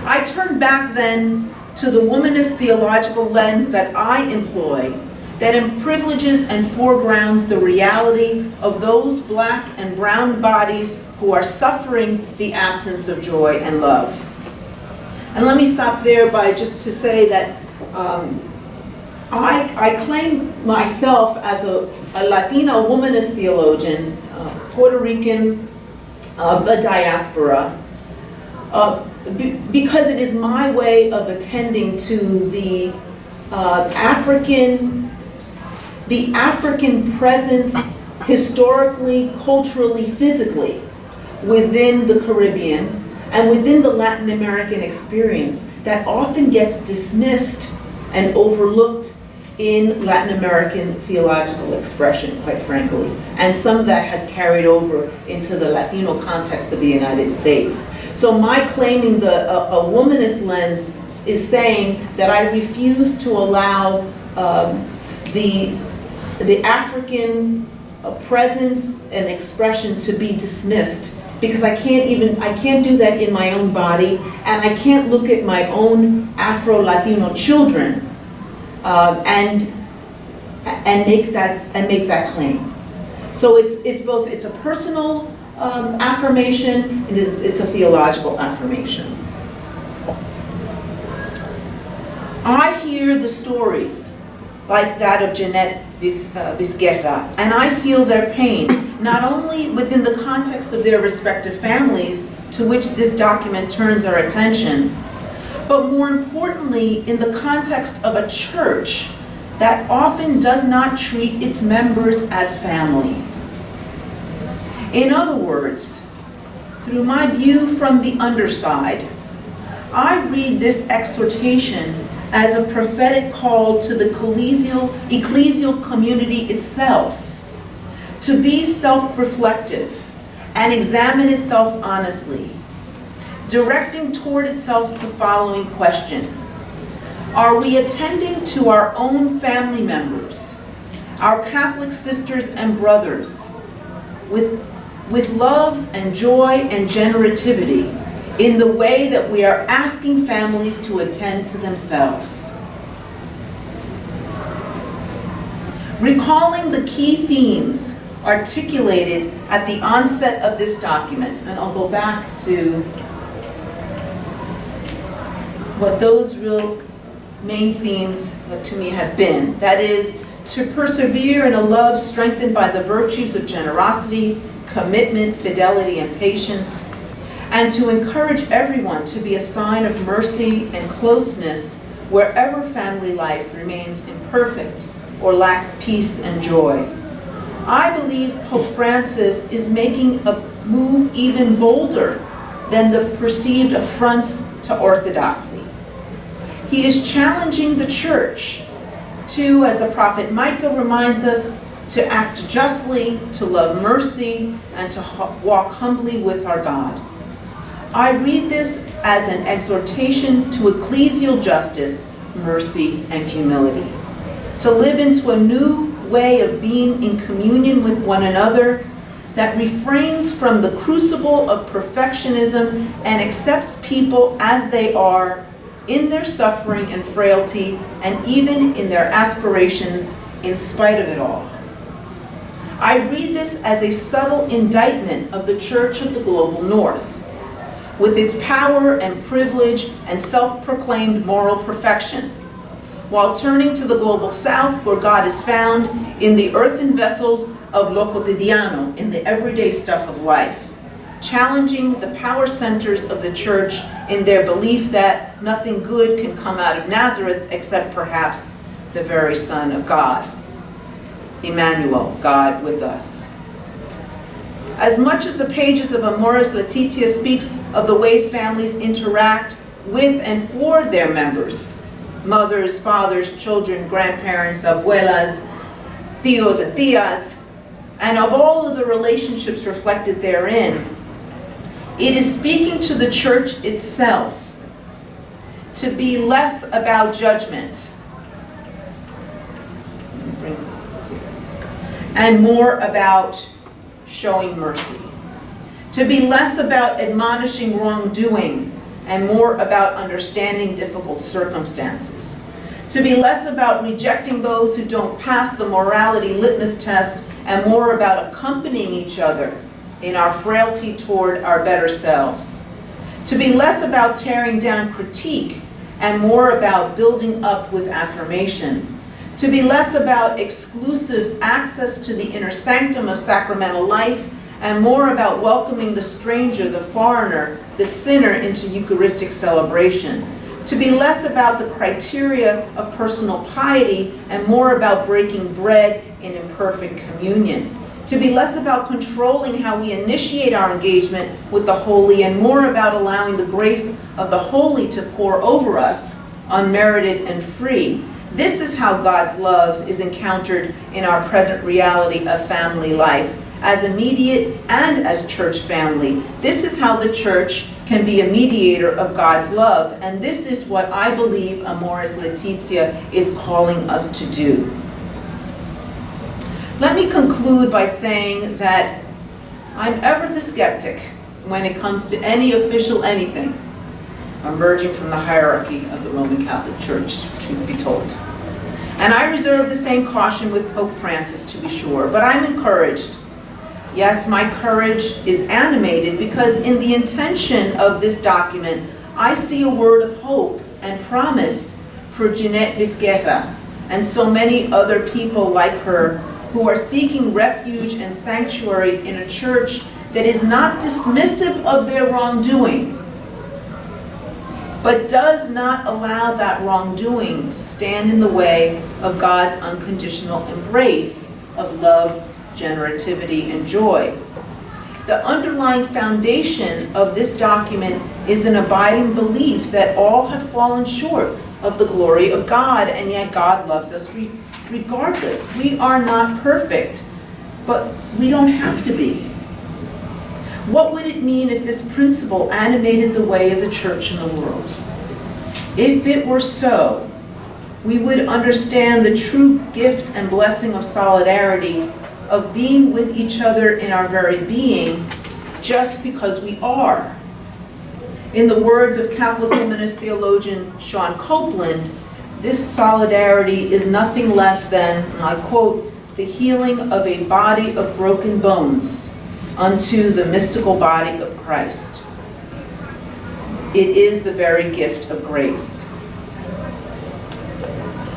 I turn back then to the womanist theological lens that I employ, that privileges and foregrounds the reality of those black and brown bodies who are suffering the absence of joy and love. And let me stop there by just to say that I claim myself as a Latina womanist theologian, Puerto Rican of the diaspora, because it is my way of attending to the African presence historically, culturally, physically within the Caribbean and within the Latin American experience that often gets dismissed and overlooked in Latin American theological expression, quite frankly. And some of that has carried over into the Latino context of the United States. So my claiming a womanist lens is saying that I refuse to allow the African presence and expression to be dismissed, because I can't do that in my own body, and I can't look at my own Afro-Latino children and make that claim. So it's a personal affirmation, and it's a theological affirmation. I hear the stories like that of Jeanette Vizquerra, and I feel their pain. not only within the context of their respective families, to which this document turns our attention, but more importantly, in the context of a church that often does not treat its members as family. In other words, through my view from the underside, I read this exhortation as a prophetic call to the ecclesial community itself to be self-reflective and examine itself honestly, directing toward itself the following question: are we attending to our own family members, our Catholic sisters and brothers, with love and joy and generativity in the way that we are asking families to attend to themselves? Recalling the key themes articulated at the onset of this document, and I'll go back to what those real main themes to me have been. That is, to persevere in a love strengthened by the virtues of generosity, commitment, fidelity, and patience, and to encourage everyone to be a sign of mercy and closeness wherever family life remains imperfect or lacks peace and joy. I believe Pope Francis is making a move even bolder than the perceived affronts to orthodoxy. He is challenging the church to, as the prophet Micah reminds us, to act justly, to love mercy, and to walk humbly with our God. I read this as an exhortation to ecclesial justice, mercy, and humility, to live into a new way of being in communion with one another that refrains from the crucible of perfectionism and accepts people as they are in their suffering and frailty, and even in their aspirations in spite of it all. I read this as a subtle indictment of the Church of the Global North, with its power and privilege and self-proclaimed moral perfection, while turning to the Global South, where God is found in the earthen vessels of lo cotidiano, in the everyday stuff of life, challenging the power centers of the Church in their belief that nothing good can come out of Nazareth except perhaps the very Son of God. Emmanuel, God with us. As much as the pages of Amoris Laetitia speaks of the ways families interact with and for their members, mothers, fathers, children, grandparents, abuelas, tios and tias, and of all of the relationships reflected therein, it is speaking to the church itself to be less about judgment and more about showing mercy. To be less about admonishing wrongdoing and more about understanding difficult circumstances. To be less about rejecting those who don't pass the morality litmus test and more about accompanying each other in our frailty toward our better selves. To be less about tearing down critique and more about building up with affirmation. To be less about exclusive access to the inner sanctum of sacramental life and more about welcoming the stranger, the foreigner, the sinner into Eucharistic celebration. To be less about the criteria of personal piety and more about breaking bread in imperfect communion. To be less about controlling how we initiate our engagement with the holy and more about allowing the grace of the holy to pour over us, unmerited and free. This is how God's love is encountered in our present reality of family life, as immediate and as church family. This is how the church can be a mediator of God's love, and this is what I believe Amoris Laetitia is calling us to do. Let me conclude by saying that I'm ever the skeptic when it comes to any official anything emerging from the hierarchy of the Roman Catholic Church, truth be told. And I reserve the same caution with Pope Francis, to be sure, but I'm encouraged. Yes, my courage is animated because in the intention of this document, I see a word of hope and promise for Jeanette Vizquerra and so many other people like her who are seeking refuge and sanctuary in a church that is not dismissive of their wrongdoing, but does not allow that wrongdoing to stand in the way of God's unconditional embrace of love, generativity, and joy. The underlying foundation of this document is an abiding belief that all have fallen short of the glory of God, and yet God loves us regardless. We are not perfect, but we don't have to be. What would it mean if this principle animated the way of the church in the world? If it were so, we would understand the true gift and blessing of solidarity, of being with each other in our very being, just because we are. In the words of Catholic Womanist theologian Sean Copeland, this solidarity is nothing less than, and I quote, the healing of a body of broken bones unto the mystical body of Christ. It is the very gift of grace.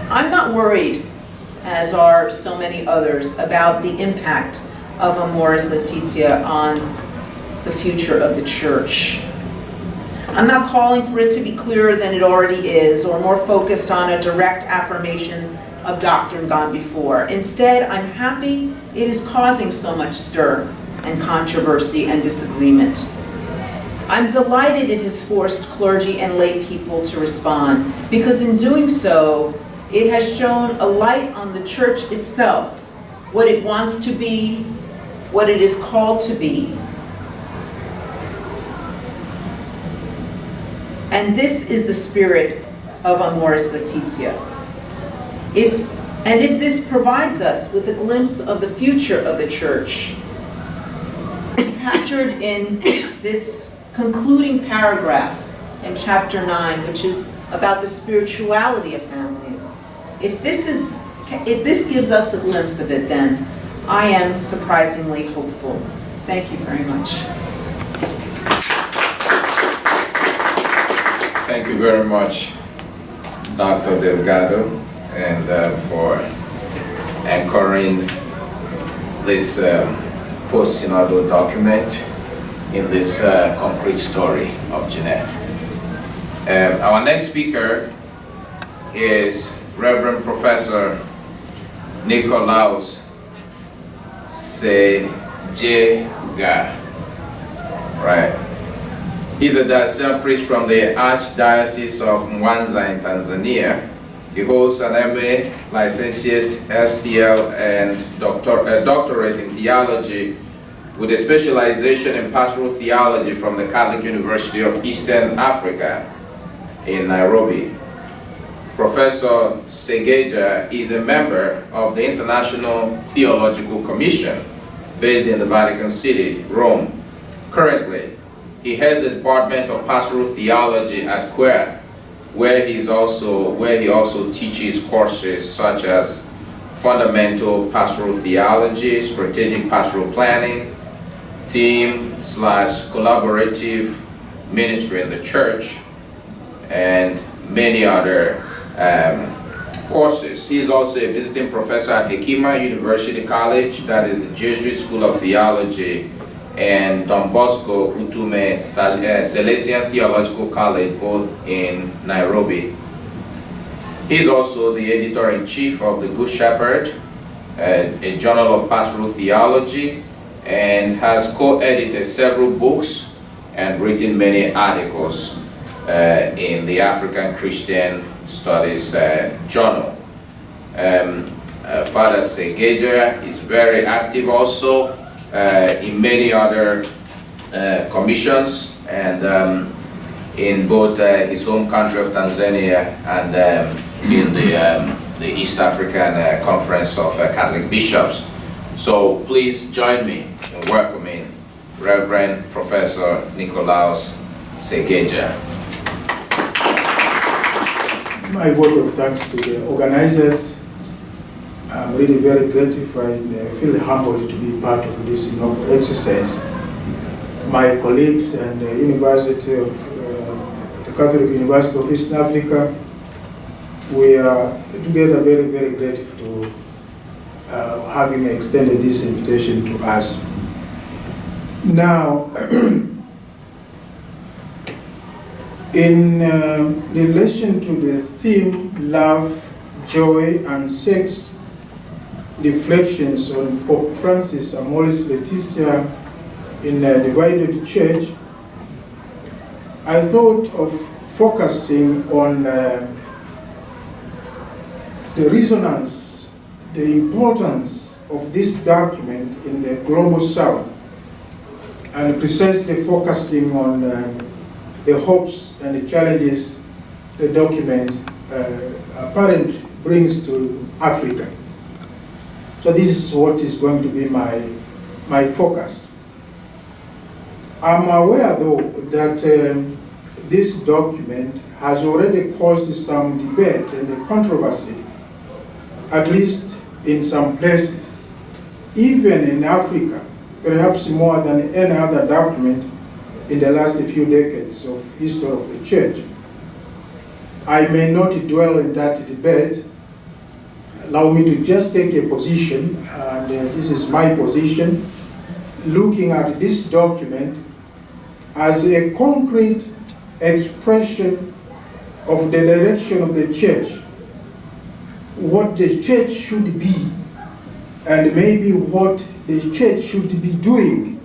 I'm not worried, as are so many others, about the impact of Amoris Laetitia on the future of the church. I'm not calling for it to be clearer than it already is, or more focused on a direct affirmation of doctrine gone before. Instead, I'm happy it is causing so much stir and controversy and disagreement. I'm delighted it has forced clergy and lay people to respond, because in doing so, it has shown a light on the church itself, what it wants to be, what it is called to be. And this is the spirit of Amoris Laetitia. If this provides us with a glimpse of the future of the church, captured in this concluding paragraph in chapter 9, which is about the spirituality of families, if this gives us a glimpse of it, then I am surprisingly hopeful. Thank you very much. Thank you very much, Dr. Delgado, and for anchoring this post-synodal document in this concrete story of Jeanette. Our next speaker is Reverend Professor NICHOLAUS SEGEJA. Right. He's a diocese priest from the Archdiocese of Mwanza in Tanzania. He holds an MA, Licentiate, STL, and doctorate in theology with a specialization in pastoral theology from the Catholic University of Eastern Africa in Nairobi. Professor SEGEJA is a member of the International Theological Commission based in the Vatican City, Rome. Currently, he heads the Department of Pastoral Theology at CHAU, where he also teaches courses such as Fundamental Pastoral Theology, Strategic Pastoral Planning, Team/Collaborative Ministry in the Church, and many other courses. He is also a visiting professor at Hekima University College, that is the Jesuit School of Theology, and Don Bosco Utume Salesian Theological College, both in Nairobi. He's also the editor-in-chief of the Good Shepherd, a journal of pastoral theology, and has co-edited several books and written many articles in the African Christian Studies Journal. Father SEGEJA is very active also in many other commissions, and in both his home country of Tanzania and in the East African Conference of Catholic Bishops. So please join me in welcoming Reverend Professor NICHOLAUS SEGEJA. My vote of thanks to the organizers. I'm really very gratified and I feel humbled to be part of this noble exercise. My colleagues and the University of the Catholic University of East Africa, we are together very, very grateful having extended this invitation to us. Now, in relation to the theme, love, joy, and sex, reflections on Pope Francis Amoris Laetitia in a divided church, I thought of focusing on the resonance, the importance of this document in the global south, and precisely focusing on the hopes and the challenges the document apparently brings to Africa. So this is what is going to be my focus. I'm aware, though, that this document has already caused some debate and controversy, at least in some places, even in Africa, perhaps more than any other document in the last few decades of history of the church. I may not dwell in that debate. Allow me to just take a position, and this is my position, looking at this document as a concrete expression of the direction of the church, what the church should be, and maybe what the church should be doing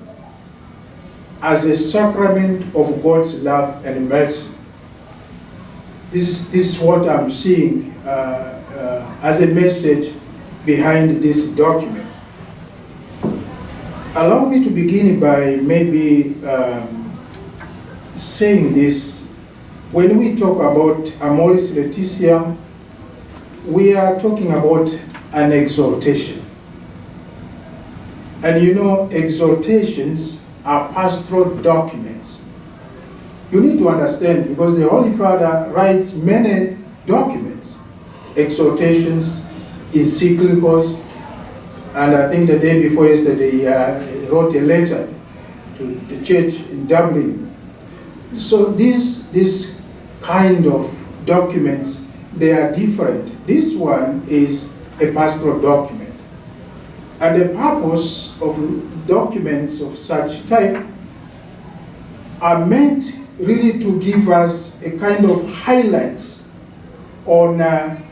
as a sacrament of God's love and mercy. This is what I'm seeing as a message behind this document. Allow me to begin by maybe saying this. When we talk about Amoris Laetitia, we are talking about an exhortation. And you know, exhortations are pastoral documents. You need to understand, because the Holy Father writes many documents, exhortations, encyclicals, and I think the day before yesterday he wrote a letter to the church in Dublin. So this kind of documents, they are different. This one is a pastoral document. And the purpose of documents of such type are meant really to give us a kind of highlights on a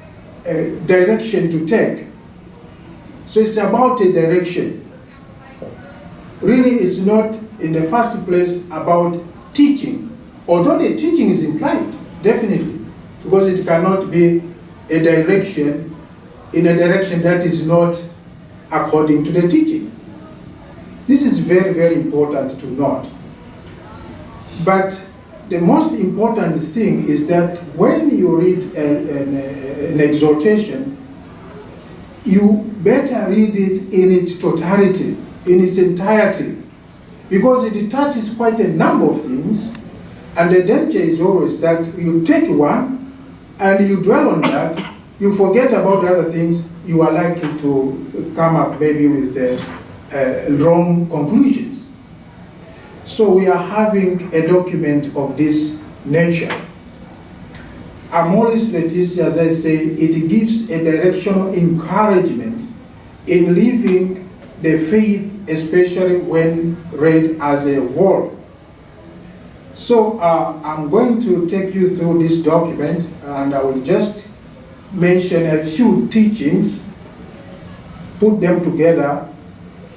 direction to take. So it's about a direction. Really, it's not in the first place about teaching, although the teaching is implied, definitely, because it cannot be a direction in a direction that is not according to the teaching. This is very, very important to note. But the most important thing is that when you read an exhortation, you better read it in its totality, in its entirety, because it touches quite a number of things, and the danger is always that you take one and you dwell on that, you forget about the other things, you are likely to come up maybe with wrong conclusions. So we are having a document of this nature. Amoris Laetitia, as I say, it gives a directional encouragement in living the faith, especially when read as a whole. So I'm going to take you through this document, and I will just mention a few teachings, put them together,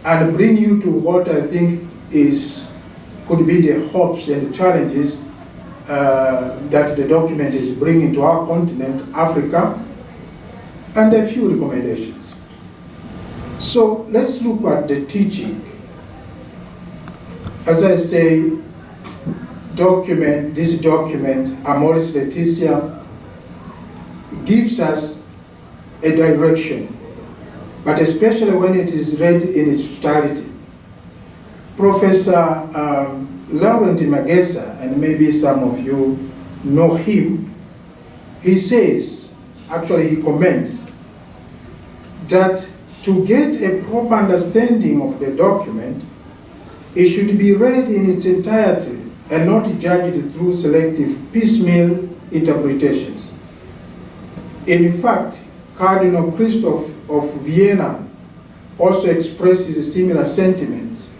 and bring you to what I think could be the hopes and challenges that the document is bringing to our continent, Africa, and a few recommendations. So let's look at the teaching. As I say, this document, Amoris Laetitia, gives us a direction, but especially when it is read in its totality. Professor Laurent Magesa, and maybe some of you know him, he says, actually he comments, that to get a proper understanding of the document, it should be read in its entirety and not judged through selective piecemeal interpretations. In fact, Cardinal Christoph of Vienna also expresses similar sentiments.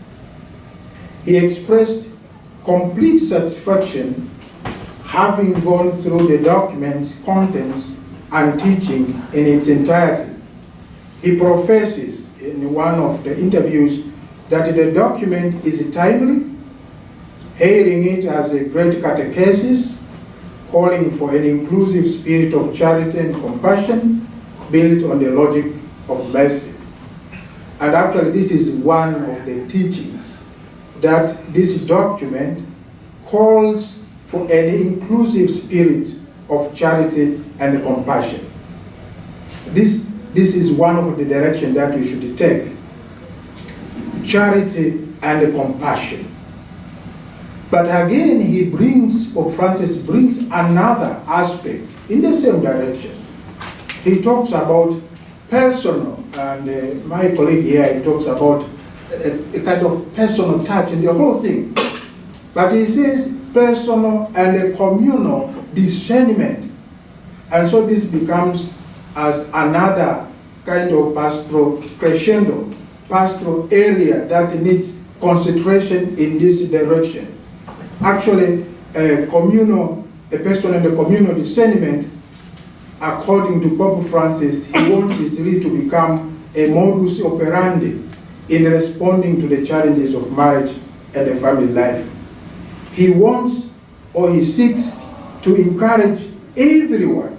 He expressed complete satisfaction having gone through the document's contents and teaching in its entirety. He professes in one of the interviews that the document is timely, hailing it as a great catechesis, calling for an inclusive spirit of charity and compassion built on the logic of mercy. And actually this is one of the teachings, that this document calls for an inclusive spirit of charity and compassion. This is one of the directions that we should take. Charity and compassion. But again, Pope Francis brings another aspect in the same direction. He talks about personal, and my colleague here, he talks about a kind of personal touch in the whole thing. But he says personal and a communal discernment. And so this becomes as another kind of pastoral crescendo, pastoral area that needs concentration in this direction. Actually, a personal and a communal discernment, according to Pope Francis, he wants it really to become a modus operandi in responding to the challenges of marriage and the family life. He wants, or he seeks, to encourage everyone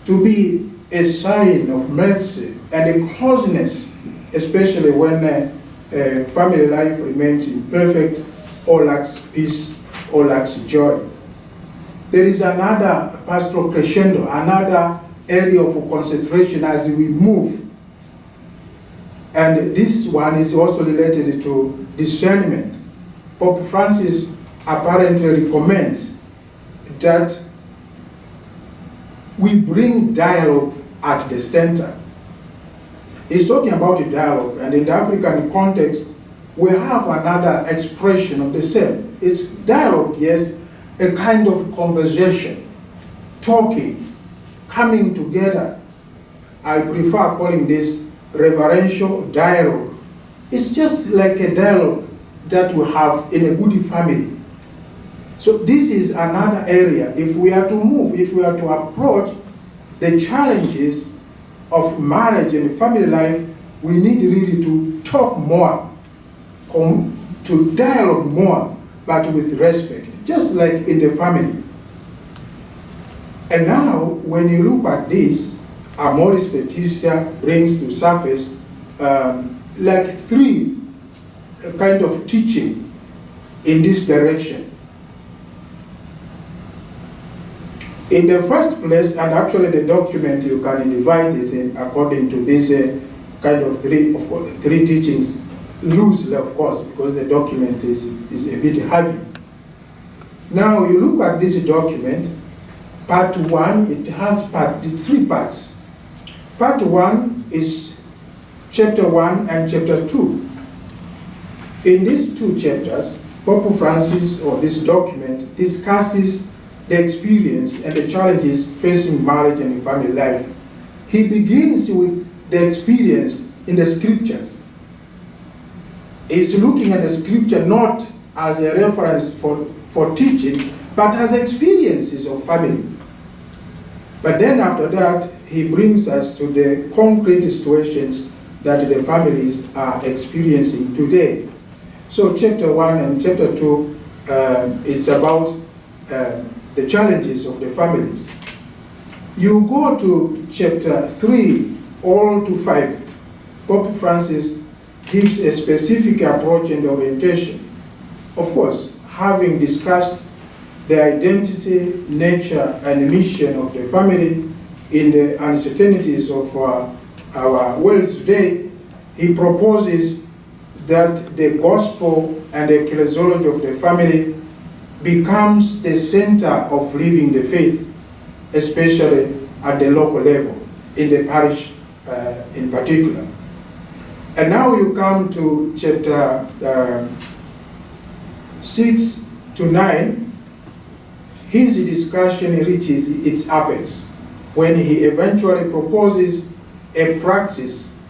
to be a sign of mercy and a closeness, especially when family life remains imperfect or lacks peace or lacks joy. There is another pastoral crescendo, another area of concentration as we move. And this one is also related to discernment. Pope Francis apparently recommends that we bring dialogue at the center. He's talking about a dialogue, and in the African context, we have another expression of the same. It's dialogue, yes, a kind of conversation, talking, coming together. I prefer calling this reverential dialogue. It's just like a dialogue that we have in a good family. So this is another area. If we are to move, if we are to approach the challenges of marriage and family life, we need really to talk more, to dialogue more, but with respect, just like in the family. And now, when you look at this, Amoris Laetitia brings to surface like three kind of teaching in this direction. In the first place, and actually the document, you can divide it in according to this kind of three teachings, loosely of course, because the document is a bit heavy. Now you look at this document, part one, it has three parts. Part one is chapter 1 and chapter 2. In these two chapters, Pope Francis, or this document, discusses the experience and the challenges facing marriage and family life. He begins with the experience in the scriptures. He's looking at the scripture not as a reference for teaching, but as experiences of family. But then after that, he brings us to the concrete situations that the families are experiencing today. So chapter 1 and chapter 2 is about the challenges of the families. You go to chapter 3 all to 5, Pope Francis gives a specific approach and orientation. Of course, having discussed the identity, nature, and mission of the family in the uncertainties of our world today, he proposes that the gospel and the ecclesiology of the family becomes the center of living the faith, especially at the local level, in the parish in particular. And now you come to chapter 6 to 9, his discussion reaches its apex when he eventually proposes a praxis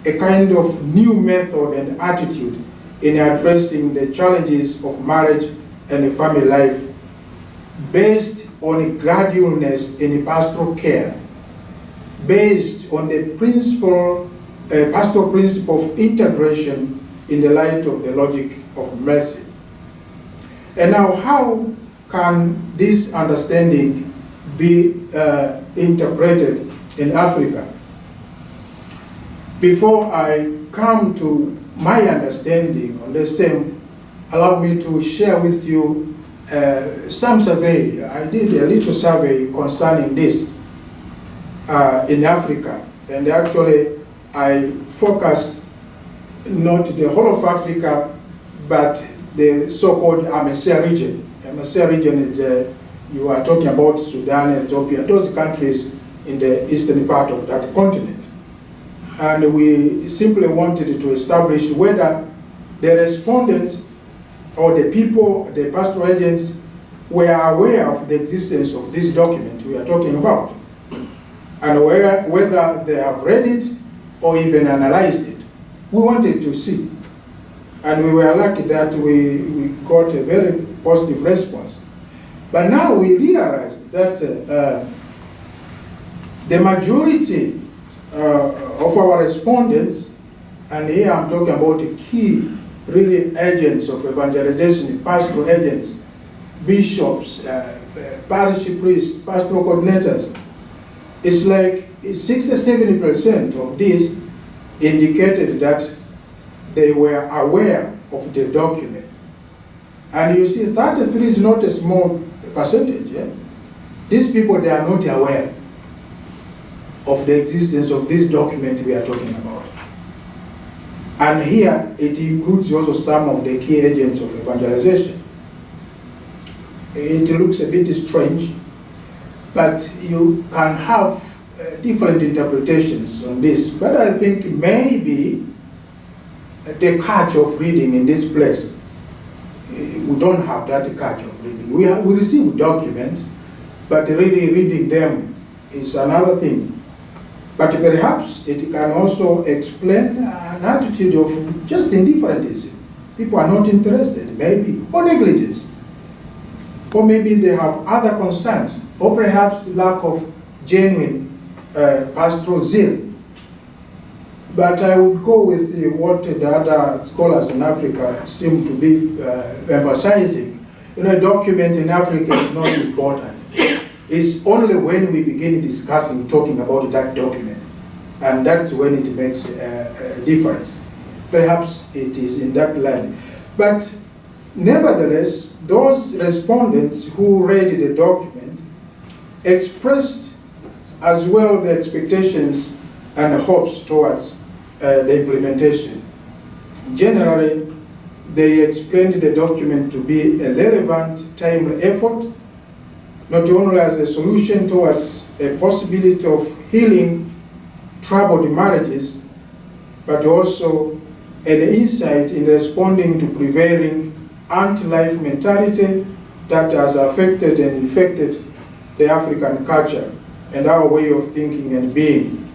a kind of new method and attitude in addressing the challenges of marriage and family life based on gradualness in pastoral care, based on the pastoral principle of integration in the light of the logic of mercy. And now, how can this understanding be interpreted in Africa? Before I come to my understanding on the same, allow me to share with you some survey. I did a little survey concerning this in Africa, and actually I focused not the whole of Africa, but the so-called AMESEA region. AMESEA region is, you are talking about Sudan, Ethiopia, those countries in the eastern part of that continent. And we simply wanted to establish whether the respondents or the people, the pastoral agents, were aware of the existence of this document we are talking about, and whether they have read it or even analyzed it. We wanted to see. And we were lucky that we got a very positive response. But now we realized that the majority of our respondents, and here I'm talking about the key really agents of evangelization, pastoral agents, bishops, parish priests, pastoral coordinators, it's like 60–70% of this indicated that they were aware of the document. And you see, 33 is not a small percentage. Yeah? These people, they are not aware of the existence of this document we are talking about. And here, it includes also some of the key agents of evangelization. It looks a bit strange, but you can have different interpretations on this. But I think maybe the catch of reading in this place, we don't have that catch of reading. We receive documents, but really reading them is another thing. But perhaps it can also explain an attitude of just indifferentism. People are not interested, maybe, or negligence. Or maybe they have other concerns, or perhaps lack of genuine pastoral zeal. But I would go with what the other scholars in Africa seem to be emphasizing. You know, a document in Africa is not important. It's only when we begin discussing, talking about that document, and that's when it makes a difference. Perhaps it is in that line. But nevertheless, those respondents who read the document expressed as well the expectations and hopes towards the implementation. Generally, they explained the document to be a relevant, timely effort, not only as a solution towards a possibility of healing troubled marriages, but also an insight in responding to prevailing anti-life mentality that has affected and infected the African culture and our way of thinking and being.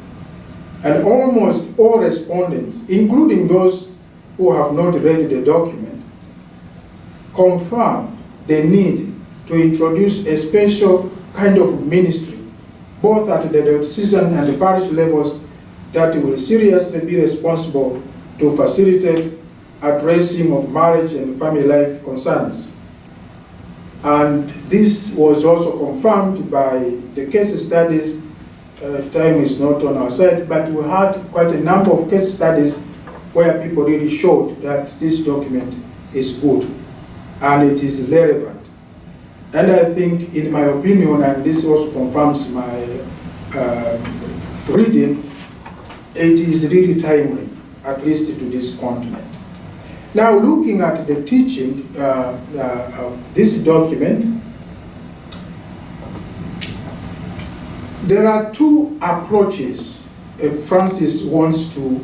And almost all respondents, including those who have not read the document, confirm the need to introduce a special kind of ministry, both at the diocesan and the parish levels, that will seriously be responsible to facilitate addressing of marriage and family life concerns. And this was also confirmed by the case studies. Time is not on our side, but we had quite a number of case studies where people really showed that this document is good and it is relevant. And I think, in my opinion, and this also confirms my reading, it is really timely, at least to this continent. Now, looking at the teaching of this document, there are two approaches Francis wants to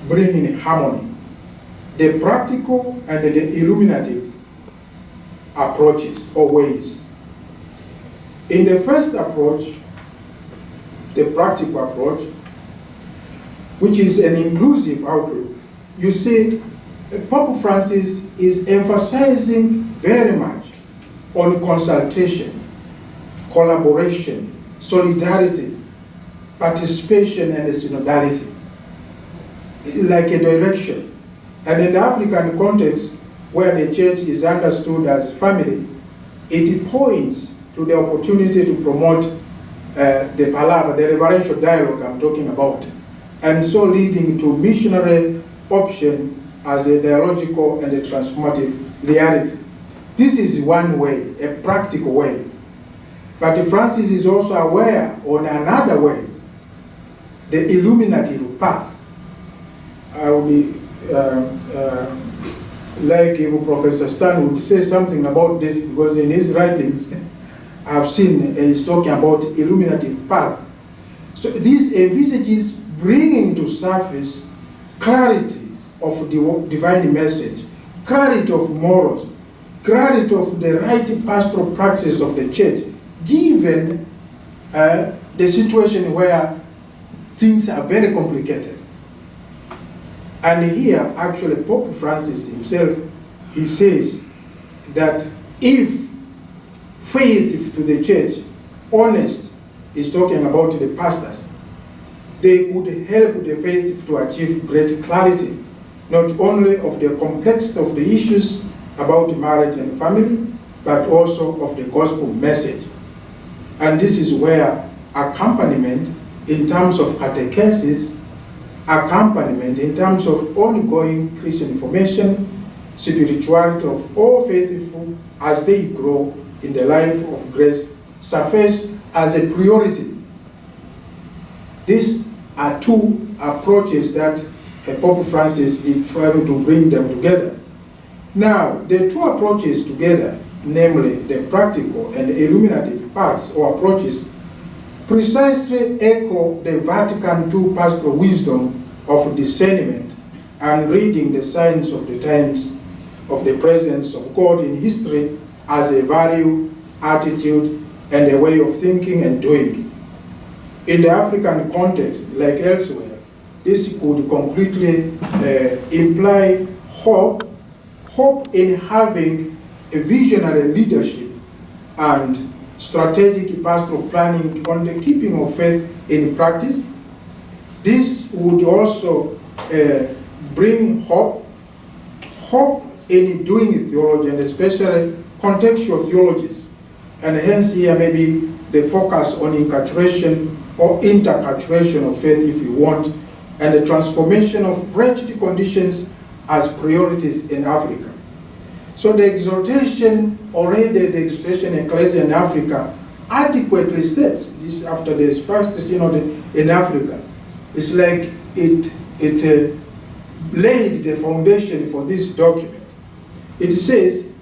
bring in harmony: the practical and the illuminative approaches or ways. In the first approach, the practical approach, which is an inclusive outlook. You see, Pope Francis is emphasizing very much on consultation, collaboration, solidarity, participation, and synodality, like a direction. And in the African context, where the church is understood as family, it points to the opportunity to promote the palabra, the reverential dialogue I'm talking about, and so leading to missionary option as a dialogical and a transformative reality. This is one way, a practical way. But Francis is also aware on another way, the illuminative path. I would be like if Professor Stan would say something about this, because in his writings, I've seen he's talking about illuminative path. So this envisages bringing to surface clarity of the divine message, clarity of morals, clarity of the right pastoral practice of the church, given the situation where things are very complicated. And here, actually, Pope Francis himself, he says that if faith to the church, honest, is talking about the pastors, they could help the faith to achieve great clarity, not only of the complexity of the issues about marriage and family, but also of the gospel message. And this is where accompaniment in terms of catechesis, accompaniment in terms of ongoing Christian formation, spirituality of all faithful as they grow in the life of grace surface as a priority. These are two approaches that Pope Francis is trying to bring them together. Now, the two approaches together, namely the practical and the illuminative paths or approaches, precisely echo the Vatican II pastoral wisdom of discernment and reading the signs of the times of the presence of God in history as a value, attitude, and a way of thinking and doing. In the African context, like elsewhere, this could concretely imply hope in having a visionary leadership and strategic pastoral planning on the keeping of faith in practice. This would also bring hope in doing theology, and especially contextual theologies. And hence here maybe the focus on inculturation or interculturation of faith, if you want, and the transformation of wretched conditions as priorities in Africa. So the exhortation, already the exhortation Ecclesia in Africa adequately states this after this first synod in Africa. It's like it laid the foundation for this document. It says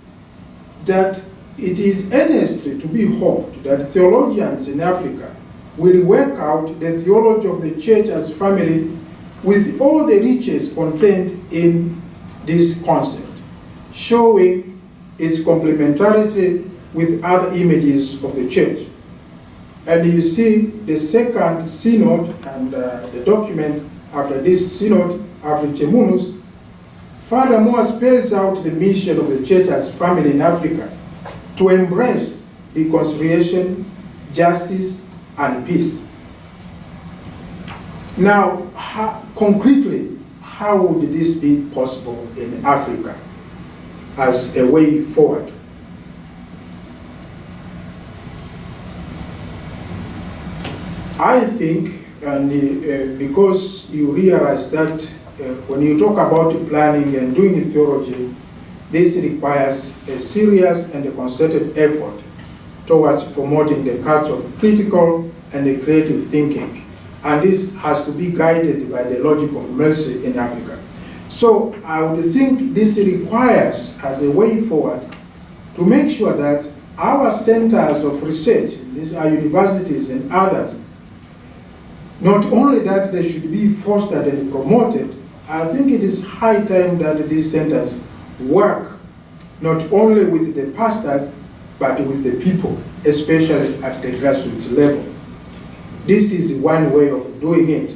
that it is earnestly to be hoped that theologians in Africa will work out the theology of the church as family with all the riches contained in this concept, showing its complementarity with other images of the church. And you see the second synod and the document after this synod, after Chemunus, furthermore spells out the mission of the church as family in Africa to embrace reconciliation, justice, and peace. Now, concretely, how would this be possible in Africa as a way forward? I think, and because you realize that when you talk about planning and doing theology, this requires a serious and a concerted effort towards promoting the culture of critical and creative thinking. And this has to be guided by the logic of mercy in Africa. So I would think this requires, as a way forward, to make sure that our centers of research, these are universities and others, not only that they should be fostered and promoted, I think it is high time that these centers work not only with the pastors, but with the people, especially at the grassroots level. This is one way of doing it.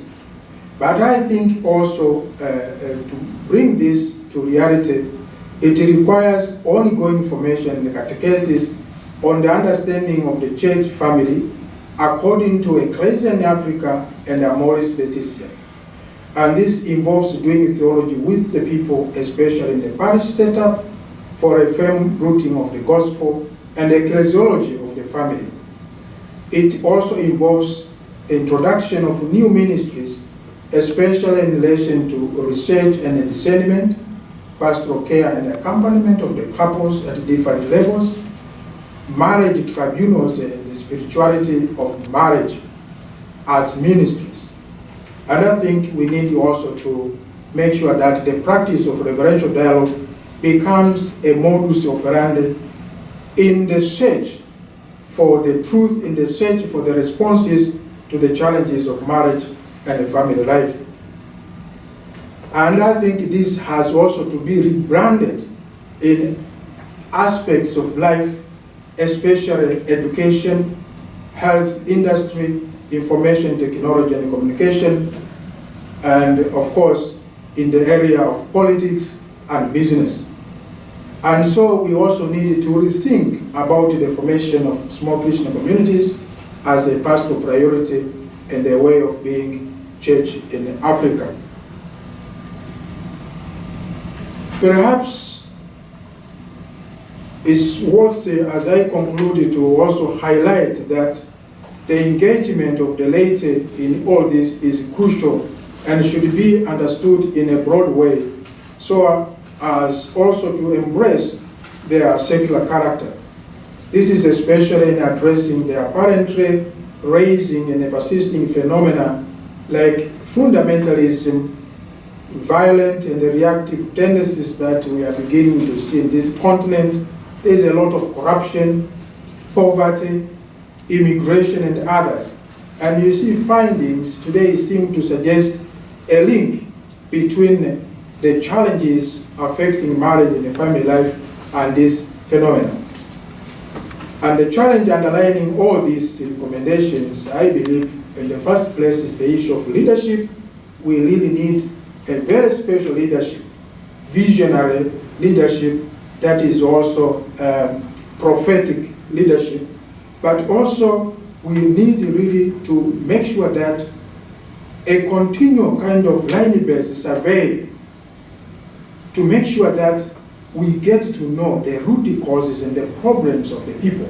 But I think also to bring this to reality, it requires ongoing formation in the catechesis on the understanding of the church family according to Ecclesia in Africa and Amoris Laetitia. And this involves doing theology with the people, especially in the parish setup, for a firm rooting of the gospel and the ecclesiology of the family. It also involves the introduction of new ministries, especially in relation to research and discernment, pastoral care and accompaniment of the couples at different levels, marriage tribunals and the spirituality of marriage as ministries. And I think we need also to make sure that the practice of reverential dialogue becomes a modus operandi in the search for the truth, in the search for the responses to the challenges of marriage and family life. And I think this has also to be rebranded in aspects of life, especially education, health, industry, information technology and communication, and of course in the area of politics and business. And so we also needed to rethink about the formation of small Christian communities as a pastoral priority and a way of being church in Africa. Perhaps it's worth, as I concluded, to also highlight that the engagement of the laity in all this is crucial and should be understood in a broad way, so as also to embrace their secular character. This is especially in addressing the apparently raising and persisting phenomena like fundamentalism, violent and reactive tendencies that we are beginning to see in this continent. There is a lot of corruption, poverty, immigration, and others. And you see findings today seem to suggest a link between the challenges affecting marriage and family life and this phenomenon. And the challenge underlining all these recommendations, I believe, in the first place is the issue of leadership. We really need a very special leadership, visionary leadership that is also prophetic leadership. But also we need really to make sure that a continual kind of line-based survey to make sure that we get to know the root causes and the problems of the people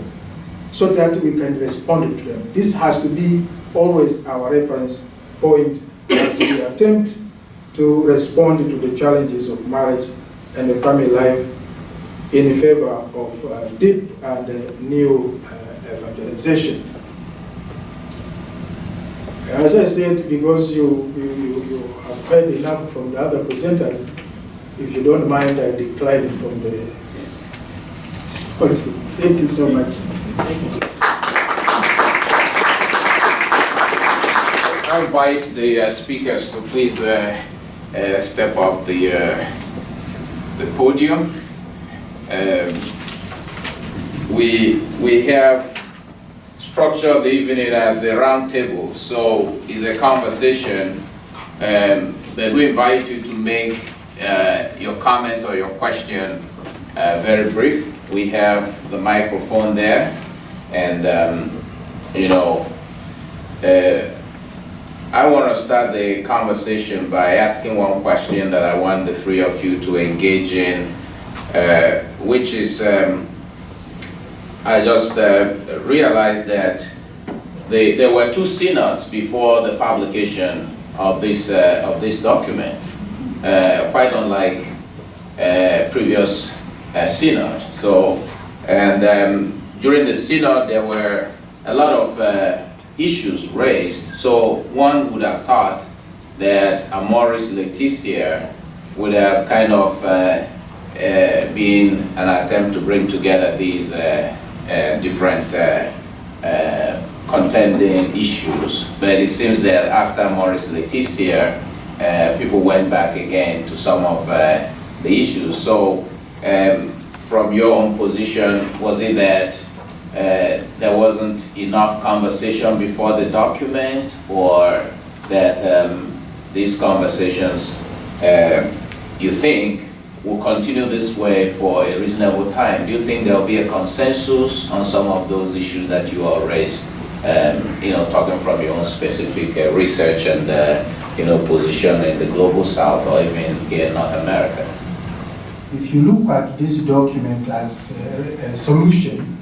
so that we can respond to them. This has to be always our reference point as we attempt to respond to the challenges of marriage and the family life in favor of deep and new evangelization. As I said, because you have heard enough from the other presenters, if you don't mind, I decline from the... Thank you so much. I invite the speakers to please step up the podium. We have structured the evening as a round table, so it's a conversation, but we invite you to make your comment or your question very brief. We have the microphone there, and I want to start the conversation by asking one question that I want the three of you to engage in, which is, I just realized that there were two synods before the publication of this document, quite unlike previous synod. So, and during the synod there were a lot of issues raised. So one would have thought that Amoris Laetitia would have kind of been an attempt to bring together these different contending issues. But it seems that after Amoris Laetitia, people went back again to some of the issues. So from your own position, was it that there wasn't enough conversation before the document, or that these conversations, you think, will continue this way for a reasonable time? Do you think there will be a consensus on some of those issues that you all raised? Talking from your own specific research and position in the global south or even here in North America. If you look at this document as a solution,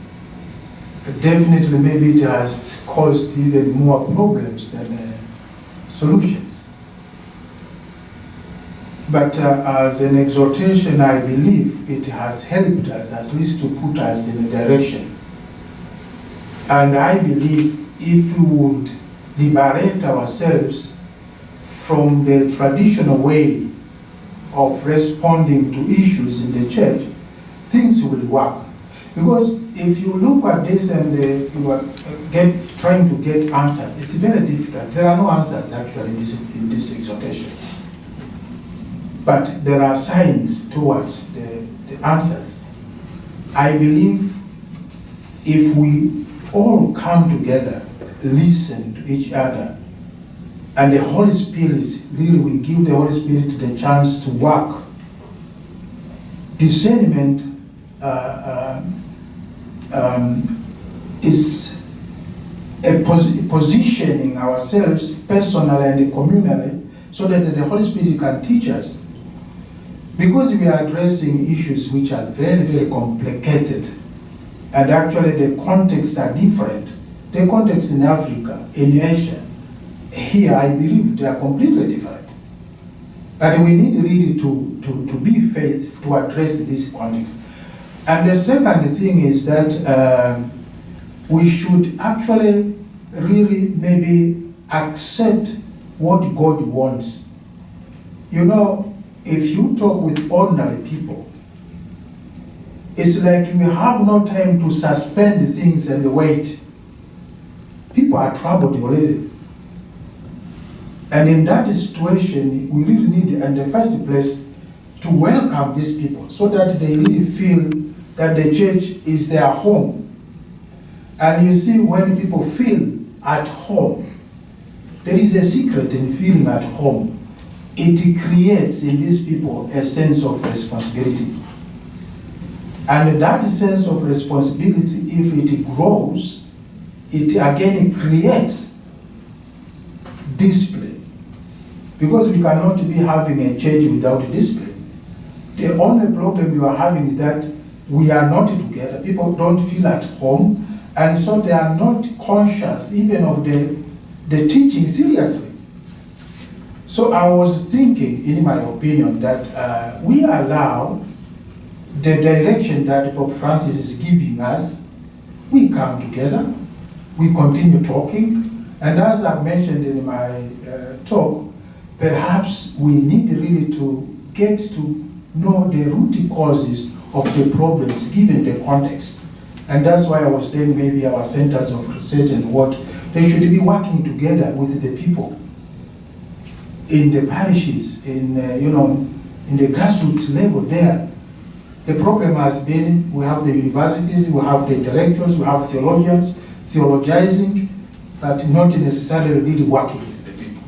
definitely maybe it has caused even more problems than solutions. But as an exhortation, I believe it has helped us at least to put us in a direction. And I believe if we would liberate ourselves from the traditional way of responding to issues in the church, things will work. Because if you look at this and you are trying to get answers, it's very difficult. There are no answers actually in this exhortation. But there are signs towards the answers. I believe if we all come together, listen to each other, and the Holy Spirit, really we give the Holy Spirit the chance to work. Discernment is a positioning ourselves personally and communally so that the Holy Spirit can teach us. Because we are addressing issues which are very, very complicated, and actually the contexts are different. The context in Africa, in Asia, here I believe they are completely different. But we need really to be faithful to address this context. And the second thing is that we should actually really maybe accept what God wants. If you talk with ordinary people, it's like we have no time to suspend things and wait. People are troubled already. And in that situation, we really need, in the first place, to welcome these people so that they really feel that the church is their home. And you see, when people feel at home, there is a secret in feeling at home. It creates in these people a sense of responsibility. And that sense of responsibility, if it grows, it again creates discipline. Because we cannot be having a church without discipline. The only problem you are having is that we are not together. People don't feel at home, and so they are not conscious even of the teaching seriously. So I was thinking, in my opinion, that we allow the direction that Pope Francis is giving us, we come together, we continue talking, and as I mentioned in my talk, perhaps we need really to get to know the root causes of the problems given the context. And that's why I was saying maybe our centers of research and what, they should be working together with the people in the parishes, in the grassroots level there. The problem has been, we have the universities, we have the intellectuals, we have theologians, theologizing, but not necessarily really working with the people.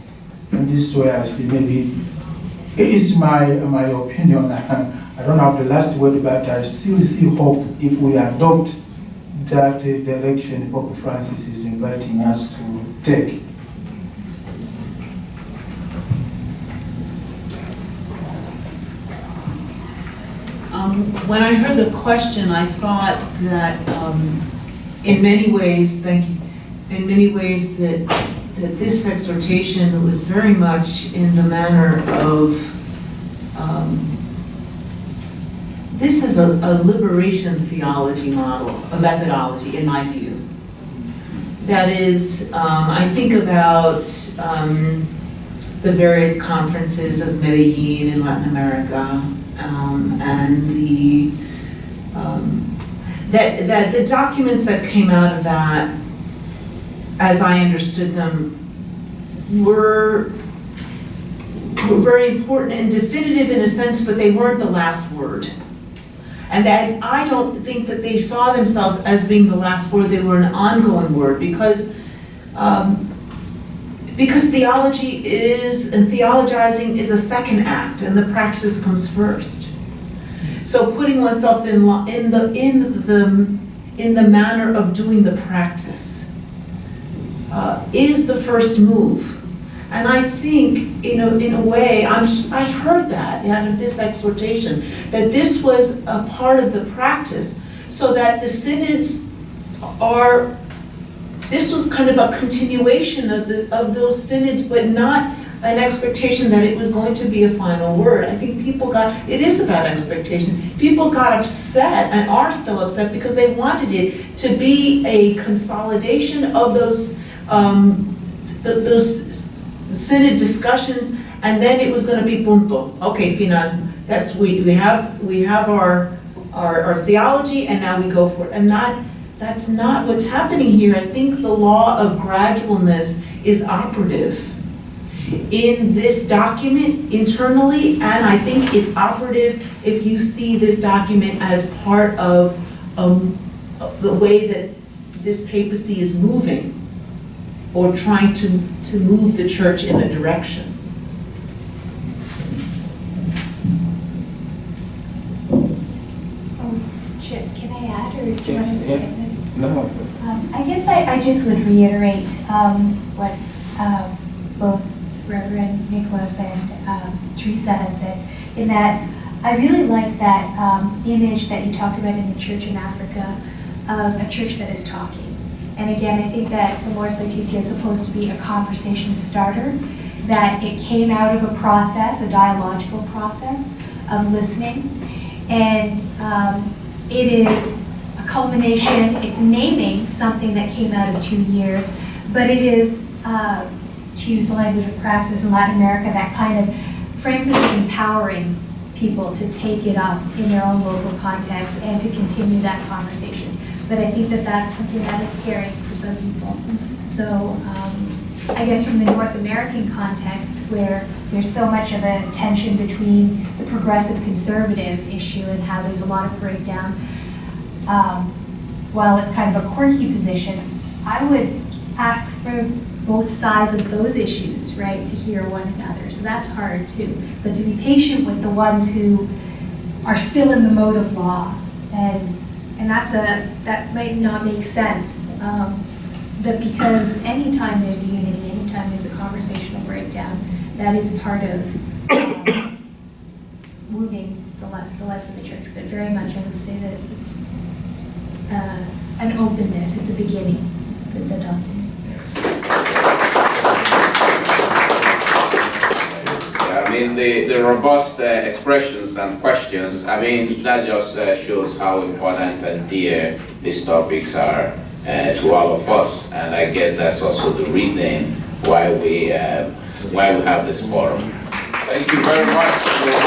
And this is where I see maybe, it is my opinion, I don't have the last word, but I still see hope if we adopt that direction Pope Francis is inviting us to take. When I heard the question, I thought that in many ways, thank you, in many ways that this exhortation was very much in the manner of, this is a liberation theology model, a methodology in my view. That is, I think about the various conferences of Medellin in Latin America, and the documents that came out of that, as I understood them, were very important and definitive in a sense, but they weren't the last word. And that I don't think that they saw themselves as being the last word. They were an ongoing word, because Because theology is, and theologizing is a second act, and the practice comes first. So putting oneself in the manner of doing the practice is the first move. And I think, in a way, I heard that out of this exhortation, that this was a part of the practice, so that the synods are, this was kind of a continuation of those synods, but not an expectation that it was going to be a final word. I think it is about expectation. People got upset, and are still upset, because they wanted it to be a consolidation of those synod discussions, and then it was going to be punto. Okay, final. That's we have our theology, and now we go for it. And that's not what's happening here. I think the law of gradualness is operative in this document internally, and I think it's operative if you see this document as part of the way that this papacy is moving, or trying to move the church in a direction. Can I add, or do you want to? No. I guess I just would reiterate what both Reverend NICHOLAUS and TERESA has said, in that I really like that image that you talked about in the church in Africa of a church that is talking. And again, I think that Amoris Laetitia is supposed to be a conversation starter, that it came out of a process, a dialogical process of listening. And it is a culmination, it's naming something that came out of 2 years, but it is, to use the language of praxis in Latin America, that kind of, Francis is empowering people to take it up in their own local context and to continue that conversation. But I think that that's something that is scary for some people. So I guess from the North American context, where there's so much of a tension between the progressive conservative issue and how there's a lot of breakdown, while it's kind of a quirky position, I would ask for both sides of those issues, right, to hear one another. So that's hard too. But to be patient with the ones who are still in the mode of law, and that might not make sense. But because anytime there's a unity, anytime there's a conversational breakdown, that is part of moving the life of the church. But very much I would say that it's an openness, it's a beginning with the document. I mean, the robust expressions and questions, I mean, that just shows how important and dear these topics are to all of us. And I guess that's also the reason why we have this forum. Thank you very much.